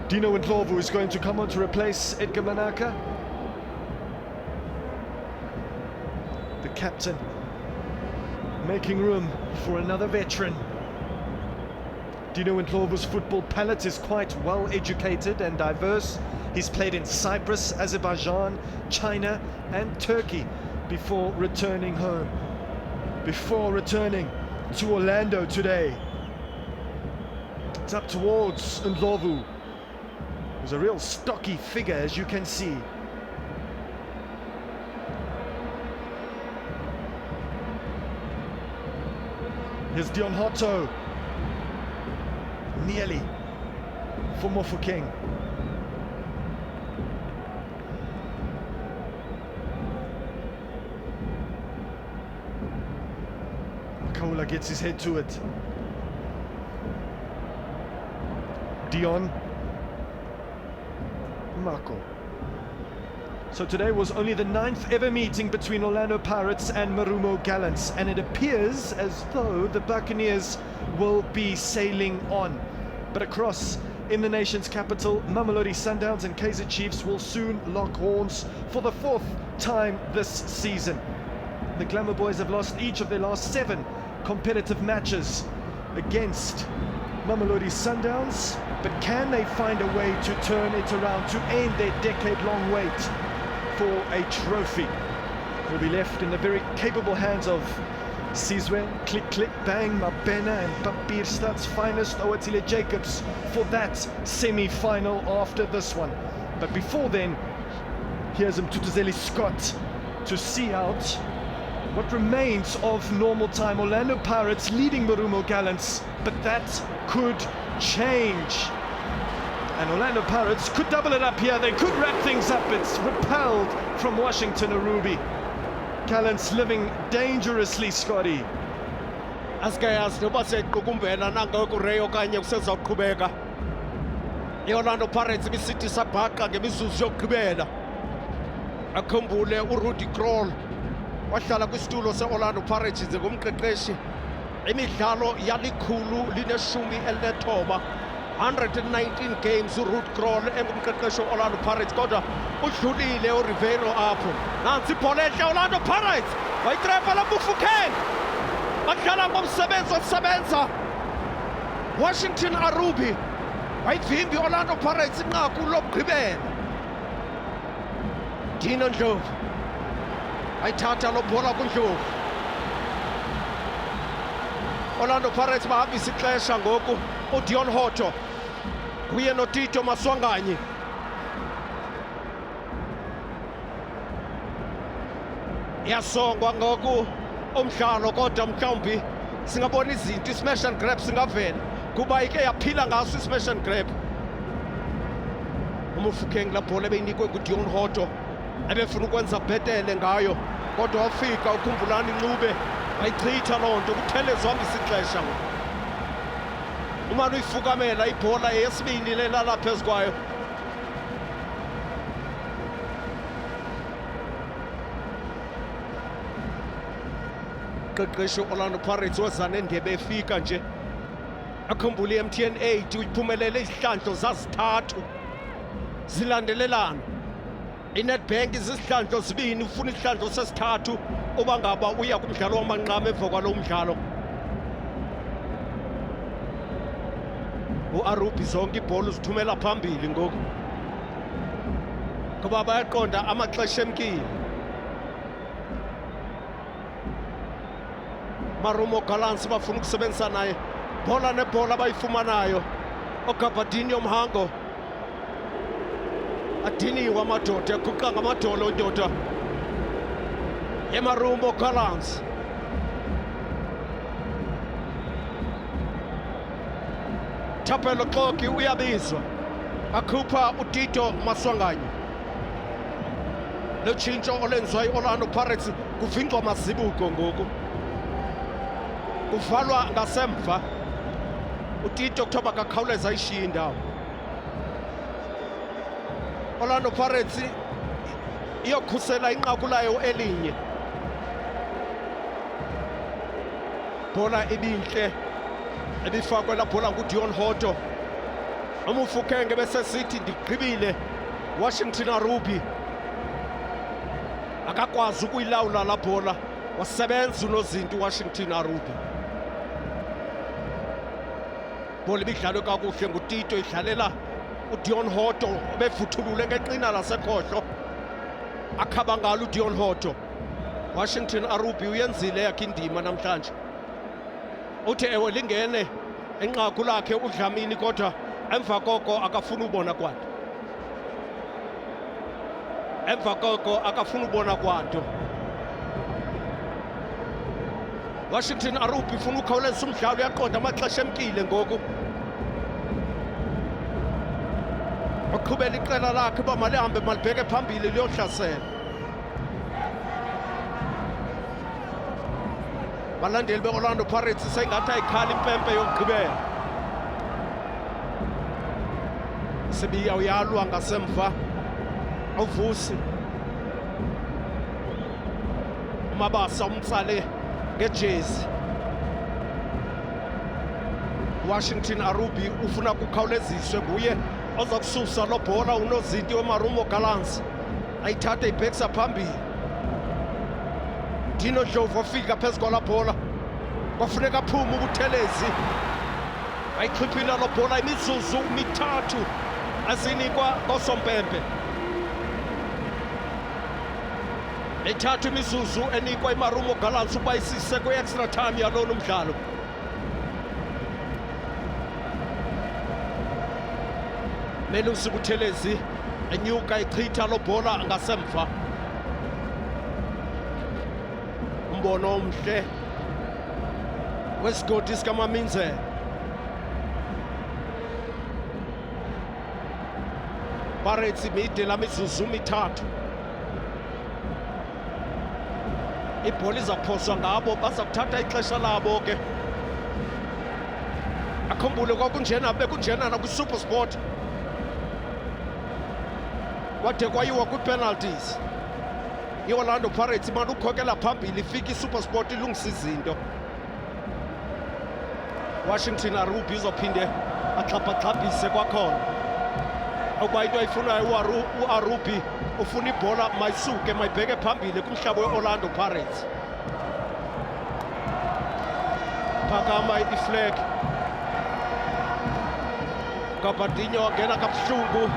Dino Ndlovu is going to come on to replace Edgar Manaka. The captain making room for another veteran. Dino Ndlovu's football palette is quite well educated and diverse. He's played in Cyprus, Azerbaijan, China and Turkey before returning home. Before returning to Orlando today. It's up towards Ndlovu. He's a real stocky figure, as you can see. Here's Dion Hotto. Nearly for Mofokeng. Makaula gets his head to it. Dion, Marco. So today was only the 9th ever meeting between Orlando Pirates and Marumo Gallants, and it appears as though the Buccaneers will be sailing on. But across in the nation's capital, Mamelodi Sundowns and Kaizer Chiefs will soon lock horns for the 4th time this season. The Glamour Boys have lost each of their last 7 competitive matches against Mamelodi Sundowns, but can they find a way to turn it around to end their decade-long wait for a trophy? Will be left in the very capable hands of Sizwe, Click Click Bang, Mabena and Papierstad's finest Owatile Jacobs for that semi-final after this one. But before then, here's Mtutuzeli Scott to see out what remains of normal time. Orlando Pirates leading Marumo Gallants, but that could change. And Orlando Pirates could double it up here. They could wrap things up. It's repelled from Washington Arubi. Gallants living dangerously, Scotty. asikayazi noba sequkumbela nangokureyo okanye kusezawuqhubeka. I-Orlando Pirates ibisithi sabhaqa ngemizuzu yokugqibela. Akhumbule uRudy Kroll wahlala kwisitulo se-Orlando Pirates njengomqeqeshi imidlalo yalikhulu lineshumi elinethoba, 119 games uRudy Kroll engumqeqeshi we-Orlando Pirates, kodwa udlulile uRibeiro apho. Nansi ibhola enhle Orlando Pirates wayitrepa laBufukeng, badlala ngomsebenzi osebenza. Washington Arubi wayivimba i-Orlando Pirates inqaku lokugqibela. Dino Ndlovu ayithatha lo bhola kuNdlovu. Orlando Pirates bahambisa ixesha ngoku. uDion Hoto kuye noTito Maswanganyi. Yasongwa ngoku umdlalo, kodwa mhlawumbi singabona izinto i-smash and grab singavela kuba ike yaphila ngaso i-smash and grab. uMufukeng la bhola ebeyinikwe kuDion Hoto ebefuna ukwenza bhetele ngayo, kodwa wafika ukhumbulani Ncube wayichitha loo nto. kuThelezi wahambisa ixesha ngoku. umane uyifukamela ibhola yesibini lelala phezu kwayo. Qeqeshi Orlando Pirates weza nendebe efika nje. akhumbule i-MTN 8 uyiphumelele izihlandlo zazithathu zilandelelana. iNedbank izihlandlo zibini, ufuna isihlandlo sesithathu uba ngaba uya kumdlalo wamanqama emva kwalo mdlalo. uArubi zonke ibhola uzithumela phambili ngoku kuba bayaqonda amaxesha emkile. Marumo Gallants bafuna ukusebenzisa naye, bhola nebhola bayifumanayo. uGabadinho Mhango adiniwe amadoda, eguqa ngamadolo indoda yeMarumo Gallants. Thapelo Xoki uyabizwa, akhupha uTito Maswanganyi. lo tshintsho olenziwa i-Orlando Pirates kuvingcwa mazibuko ngoku, uvalwa ngasemva. uTito kuthiwa kakhawuleza ayishiye indawo. Orlando Pirates iyokhusela inqaku layo elinye. bhola ebinhle ebifakwe la bhola nguDion Hoto. uMufukeng bese sithi ndigqibile. Washington Arubi akakwazi ukuyilawula la bhola, wasebenza unozinti Washington Arubi. bhola ibidlalwe kakuhle nguTito, idlalela uDion Hoto bevuthulule ngeqina lasekhohlo, akhaba ngalo uDion Hoto. Washington Arubi uyenzile yakhe indima namhlanje. uthi ewe lingene enqaku lakhe uDlamini, kodwa emva koko akafuna ubona kwanto. Washington Arubi ufuna ukhawuleza umdlalo, uyaqonda amaxesha emkile ngoku. uqhubela iqela lakhe uba malihambe malibheke phambili liyohlasela. balandeli be-Orlando Pirates seyingathi ayikhala impempe yokugqibela. Sibiya uyalwa ngasemva uvusi Mabasa umtsale ngejezi. Washington Arubi ufuna kukhawuleziswe nguye ozakususa lo bhola unozinti weMarumo Gallants ayithathe ibhekisa phambili. Dino Dlovu wafika phezu kwala bhola kwafuneka aphume uButhelezi ayixhiphile lo bhola imizuzu mithathu asinikwa kosompempe. Mithathu imizuzu enikwa iMarumo Gallants uba isise kwi-extra time yalona umdlalo. Melusi Buthelezi enyuka ichitha lo bhola ngasemva. Umbono omhle wesigodi sikaMaminzela. Pirates imide la mizuzu mithathu. Ibhola izaphoswa ngabo, baza kuthatha ixesha labo ke. Akhumbule kwakunjena bekunjena nakwi-Super Sport. Kwade kwayiwa kwi-penalties. I-Orlando Pirates imane ukhokela phambili ifika i-Super Sport ilungisa izinto. Washington Arubi uzophinde axhaphaxhaphise kwakhona. Ukuba into ayifunayo u-Arubi ufuna ibhola mayisuke mayibheke phambili kumhlaba we-Orlando Pirates. Phakama iflag. Gabadinho wangena kabuhlungu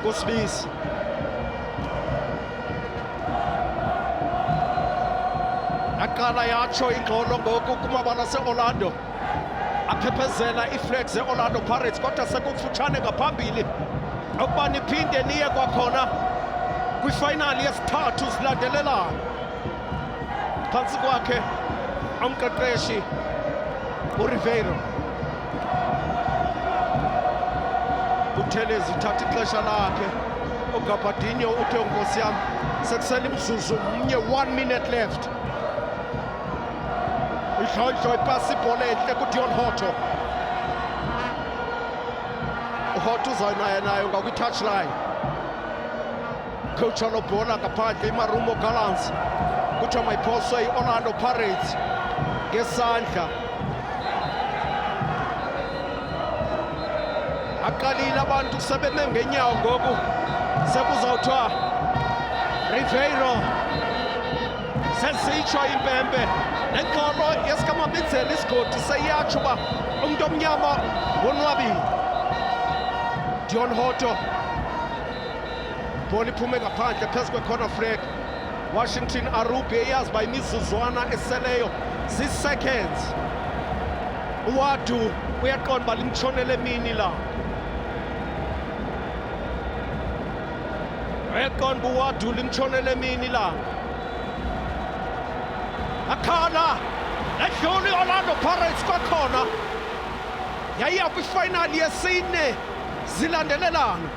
kuSmith. Aqala yatsho ingxolo ngoku kumabala se-Orlando aphephezela iflag ze-Orlando Pirates kodwa sekufutshane ngaphambili ukuba niphinde niye kwakhona kwifinali yesithathu zilandelelana. Phantsi kwakhe umqeqeshi uRibeiro. Buthelezi uthatha ixesha lakhe. uGabadinho uthe nkosi yami sekusele imzuzu mnye, 1 minute left. Ihlohlwe ipasi ibhola enhle kuDion Hoto. uHoto uzanaye nayo ngakwi-touchline. Coach lo bhola ngaphandle iMarumo Gallants kuthiwa mayiphoswe i-Orlando Pirates ngesandla. Aqalile abantu sebeme ngenyawo ngoku sekuzawuthiwa Ribeiro sesitsho impempe. Nenkolo yesikaMaminzela isigodi seyatsho uba umuntu omnyama wonwabile. Dion Hoto bhola iphume ngaphandle phezu kwe-corner flag. Washington Arubi eyazi uba imizuzwana eseleyo zii-seconds. uWadu uyaqonda uba limtshonele emini la. uyaqonda uba uWadu limtshonele emini la. Akhala edlula i-Orlando Pirates kwakhona yayiya kwifinali yesine zilandelelana.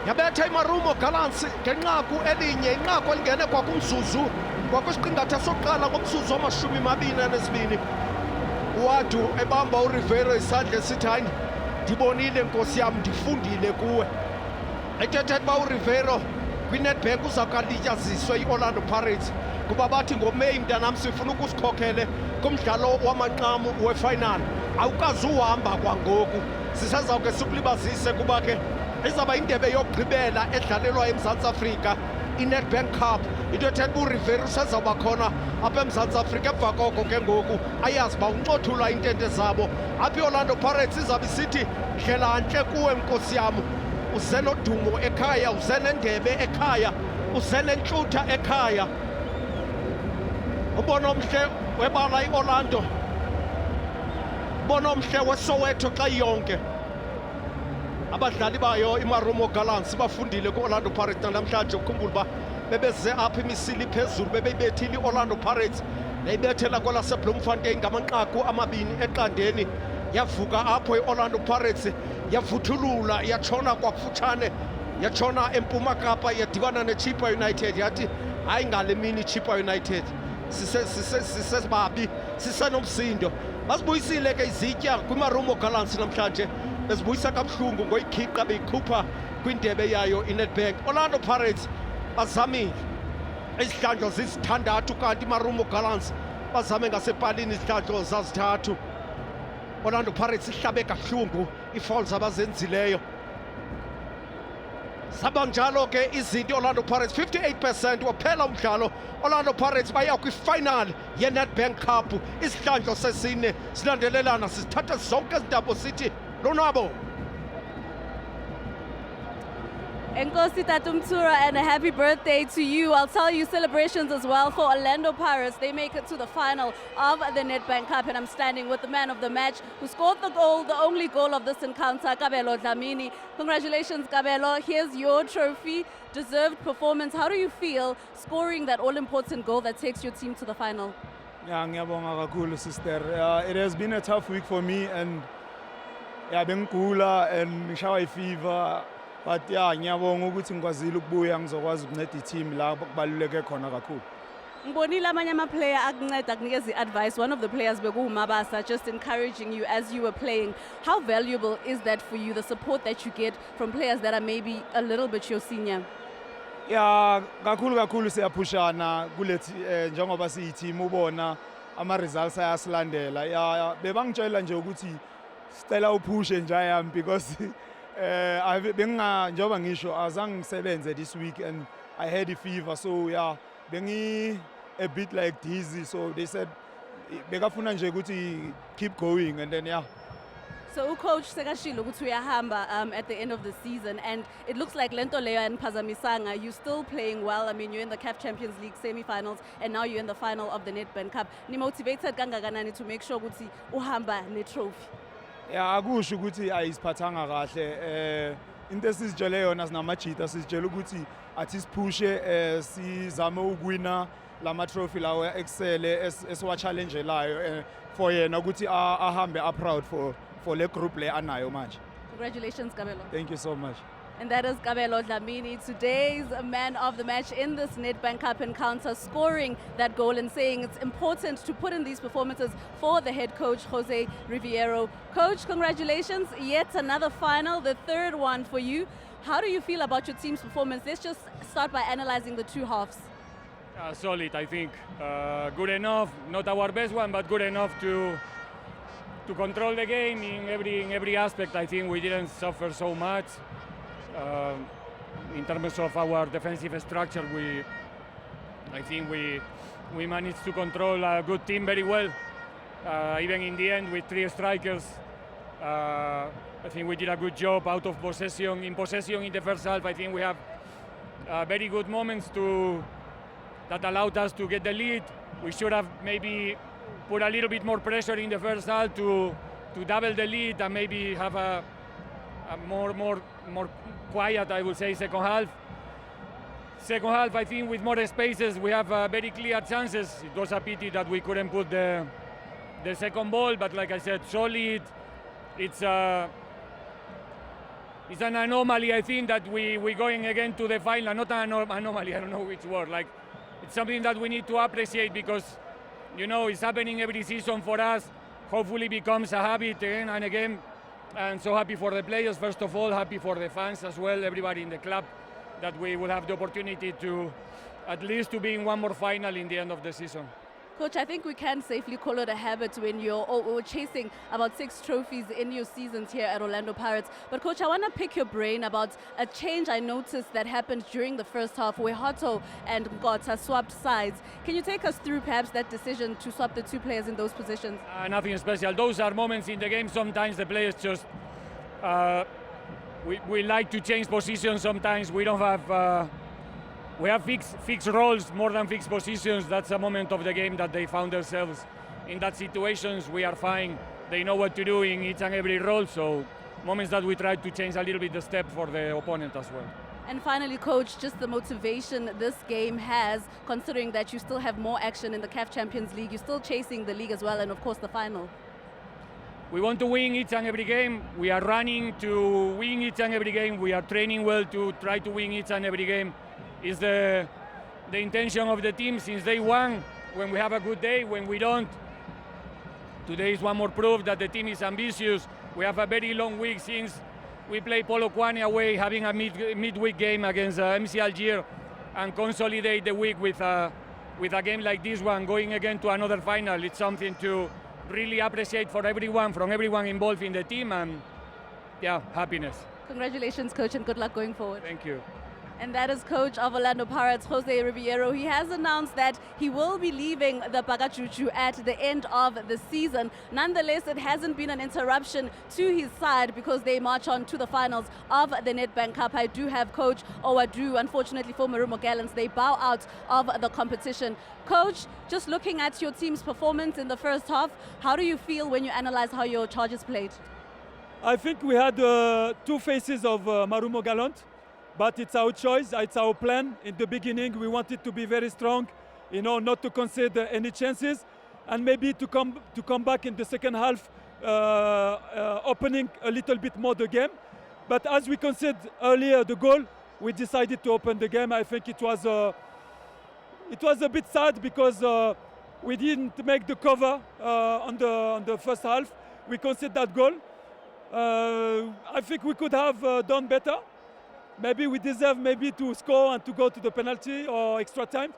Yabetha iMarumo Gallants ngenqaku elinye, inqaku elingene kwakumzuzu kwakwisiqingatha sokuqala ngomzuzu wama-22. uWadu ebamba uRibeiro isandla esithi hayi ndibonile nkosi yam, ndifundile kuwe. Ethetha uba uRibeiro kwi-netbank uzawukalityaziswe i-Orlando Pirates kuba bathi ngoMeyi mntanam sifuna ukusikhokhele kumdlalo wamanqamu wefinali. Awukazi uhamba kwangoku, sisezawuke sikulibazise kuba ke izawuba indebe yokugqibela edlalelwa eMzantsi Afrika, i-Nedbank Cup. Into ethetha uba uRibeiro usezawuba khona apha eMzantsi Afrika. Emva koko ke ngoku ayazi uba uncothula intente zabo apha i-Orlando Pirates izawube isithi ndlela ntle kuwe nkosi yam, uze nodumo ekhaya, uze nendebe ekhaya, uze nentlutha ekhaya. Ubono omhle webala i-Orlando, ubono omhle weSoweto xa yonke. Abadlali bayo iMarumo Gallants bafundile ku-Orlando Pirates namhlanje. Ukhumbula uba bebeze apha imisili phezulu, bebeyibethile i-Orlando Pirates yayibethela kwelaseBloemfontein ngamanqaku 2-0 yavuka apho i-Orlando Pirates yavuthulula yatshona kwakufutshane, yatshona eMpuma Kapa yadibana neChippa United yathi hayi ngale mini iChippa United sisebabi, sisenomsindo. basibuyisile ke izitya kwiMarumo Gallants namhlanje bezibuyisa kabuhlungu ngoyikhiqa beyikhupha kwindebe yayo iNedbank. Orlando Pirates bazamile izihlandlo zisithandathu kanti iMarumo Gallants bazame ngasepalini izihlandlo zazithathu. Orlando Pirates ihlabe kabuhlungu i-fouls abazenzileyo. Sabanjalo ke izinto Orlando Pirates 58% waphela umdlalo. Orlando Pirates baya kwi-final ye-Nedbank Cup. Isihlandlo sesine silandelelana sisithatha zonke izintambo sithi lonwabo. Enkosi Tatumtura, and a happy birthday to you. I'll tell you, celebrations as well for Orlando Pirates. They make it to the final of the Nedbank Cup, and I'm standing with the man of the match who scored the goal, the only goal of this encounter, Kabelo Dlamini. Congratulations, Kabelo. Here's your trophy. Deserved performance. How do you feel scoring that all-important goal that takes your team to the final? Yeah, ngiyabonga kakhulu sister. It has been a tough week for me, and yeah, bengigula and ngishawa fever. But yeah, ngiyabonga ukuthi ngikwazile ukubuya ngizokwazi ukunceda i-team la kubaluleke khona kakhulu. Ngibonile amanye ama-player akunceda akunikeza i-advice. One of the players bekuwumabasa, just encouraging you as you were playing. How valuable is that for you, the support that you get from players that are maybe a little bit your senior? Yeah, kakhulu siyaphushana kulethi njengoba siyi-team ubona ama-results ayasilandela. Yeah, bebangitshela nje ukuthi sicela uphushe nje yami because njengoba ngisho azange ngisebenze this week and I had a fever, so yeah, bengi a bit like dizzy, so they said bekafuna nje ukuthi keep going, and then yeah. So coach sekashilo ukuthi uyahamba at the end of the season, and it looks like lento leyo and Phazamisanga, you're still playing well. I mean, you're in the CAF Champions League semi-finals and now you're in the final of the Nedbank Cup. Ni motivated kangakanani to make sure ukuthi uhamba ne trophy? Yeah, akusho ukuthi ayisiphathanga kahle. Into esizitshele yona sinamajita sizitshela ukuthi athi siphushe sizame ukuwina lama trophy lawo excele esiwa challenge layo for yena ukuthi ahambe proud for le group le anayo manje. Congratulations, Kabelo. Thank you so much. And that is Kabelo Dlamini, today's man of the match in this Nedbank Cup encounter, scoring that goal and saying it's important to put in these performances for the head coach, Jose Riviero. Coach, congratulations. Yet another final, the third one for you. How do you feel about your team's performance? Let's just start by analyzing the two halves. Solid, I think. Good enough, not our best one, but good enough to control the game in every aspect. I think we didn't suffer so much. In terms of our defensive structure, I think we managed to control a good team very well. Even in the end, with three strikers, I think we did a good job out of possession. In possession in the first half, I think we have very good moments that allowed us to get the lead. We should have maybe put a little bit more pressure in the first half to double the lead and maybe have a more quiet, I would say, second half. Second half, I think with more spaces, we have very clear chances. It was a pity that we couldn't put the second ball, but like I said, solid. It's an anomaly, I think, that we're going again to the final. Not an anomaly, I don't know which word. Like, it's something that we need to appreciate because, you know, it's happening every season for us. Hopefully becomes a habit again and again. And so happy for the players, first of all, happy for the fans as well, everybody in the club, that we will have the opportunity to at least to be in one more final in the end of the season. Coach, I think we can safely call it a habit when you're chasing about 6 trophies in your seasons here at Orlando Pirates. But Coach, I want to pick your brain about a change I noticed that happened during the first half where Hato and Ngota swapped sides. Can you take us through perhaps that decision to swap the 2 players in those positions? Nothing special. Those are moments in the game. Sometimes the players just, we like to change positions. Sometimes we don't have, we have fixed roles more than fixed positions. That's a moment of the game that they found themselves in that situations. We are fine. They know what to do in each and every role. So moments that we try to change a little bit the step for the opponent as well. And finally, Coach, just the motivation this game has, considering that you still have more action in the CAF Champions League, you're still chasing the league as well, and of course the final. We want to win each and every game. We are running to win each and every game. We are training well to try to win each and every game. Is the intention of the team since day one. When we have a good day, when we don't, today is one more proof that the team is ambitious. We have a very long week since we play Polokwane away, having a midweek game against MC Algiers, and consolidate the week with a game like this one, going again to another final. It's something to really appreciate for everyone, from everyone involved in the team, and yeah, happiness. Congratulations, coach, and good luck going forward. Thank you. And that is coach of Orlando Pirates, Jose Riviero. He has announced that he will be leaving the Pakachuchu at the end of the season. Nonetheless, it hasn't been an interruption to his side because they march on to the finals of the Nedbank Cup. I do have Coach Owadu. Unfortunately for Marumo Gallants, they bow out of the competition. Coach, just looking at your team's performance in the first half, how do you feel when you analyze how your Chargers played? I think we had two phases of Marumo Gallant, but it's our choice, it's our plan. In the beginning, we wanted to be very strong, not to concede any chances, and maybe to come back in the second half, opening a little bit more the game. But as we conceded earlier the goal, we decided to open the game. I think it was a bit sad because we didn't make the cover on the first half. We conceded that goal. I think we could have done better. Maybe we deserve to score and to go to the penalty or extra time.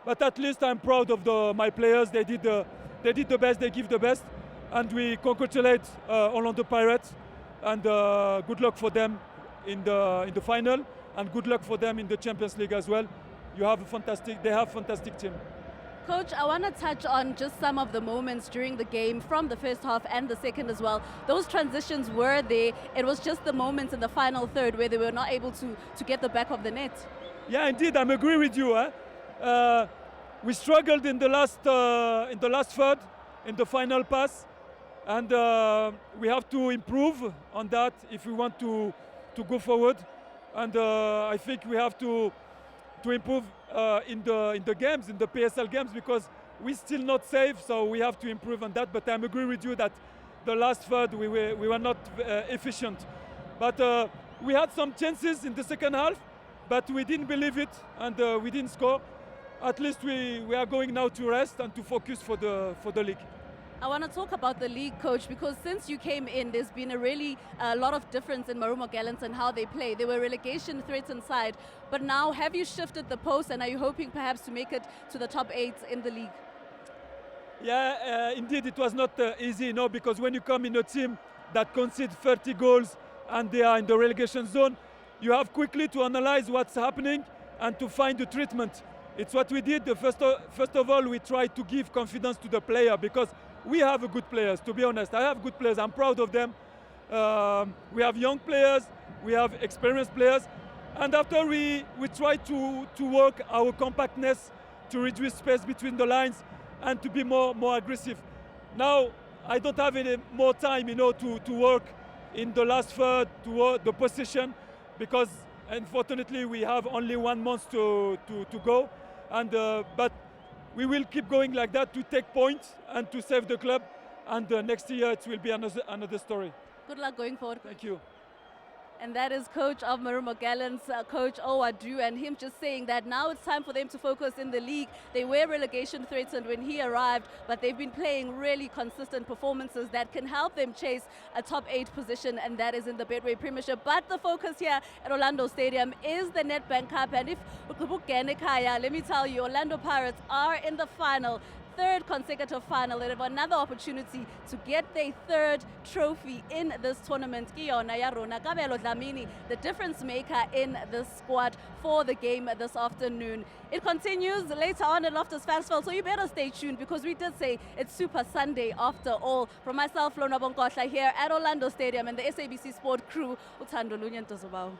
But at least I'm proud of my players. They did the best. They give the best, and we congratulate Orlando Pirates. And good luck for them in the final, and good luck for them in the Champions League as well. They have a fantastic team. Coach, I want to touch on just some of the moments during the game from the first half and the second as well. Those transitions were there. It was just the moments in the final third where they were not able to get the back of the net. Yeah, indeed, I agree with you. We struggled in the last third, in the final pass, and we have to improve on that if we want to go forward. And I think we have to improve in the games, in the PSL games, because we're still not safe, so we have to improve on that. But I agree with you that the last third we were not efficient. But we had some chances in the second half, but we didn't believe it, and we didn't score. At least we are going now to rest and to focus for the league. I want to talk about the league, Coach, because since you came in, there's been a lot of difference in Marumo Gallants and how they play. They were relegation threatened side, but now have you shifted the post, and are you hoping perhaps to make it to the top 8 in the league? Yeah, indeed, it was not easy, because when you come in a team that concedes 30 goals and they are in the relegation zone, you have quickly to analyze what's happening and to find the treatment. It's what we did. First of all, we tried to give confidence to the player, because we have good players, to be honest. I have good players. I'm proud of them. We have young players. We have experienced players. And after we try to work our compactness to reduce space between the lines and to be more aggressive. Now, I don't have any more time, to work in the last third, to work the possession, because unfortunately we have only 1 month to go. And but we will keep going like that to take points and to save the club. And next year it will be another story. Good luck going forward. Thank you. And that is coach of Marumo Gallants, Coach Owadu, and him just saying that now it's time for them to focus in the league. They were relegation threatened when he arrived, but they've been playing really consistent performances that can help them chase a top 8 position, and that is in the Betway Premiership. But the focus here at Orlando Stadium is the Nedbank Cup, and if let me tell you, Orlando Pirates are in the final. 3rd consecutive final. They have another opportunity to get their 3rd trophy in this tournament. The difference maker in the squad for the game this afternoon. It continues later on at Loftus Versfeld, so you better stay tuned, because we did say it's Super Sunday after all. From myself, Lona Bonkotla, here at Orlando Stadium, and the SABC Sport crew, Uthando Lunyan Tozobao.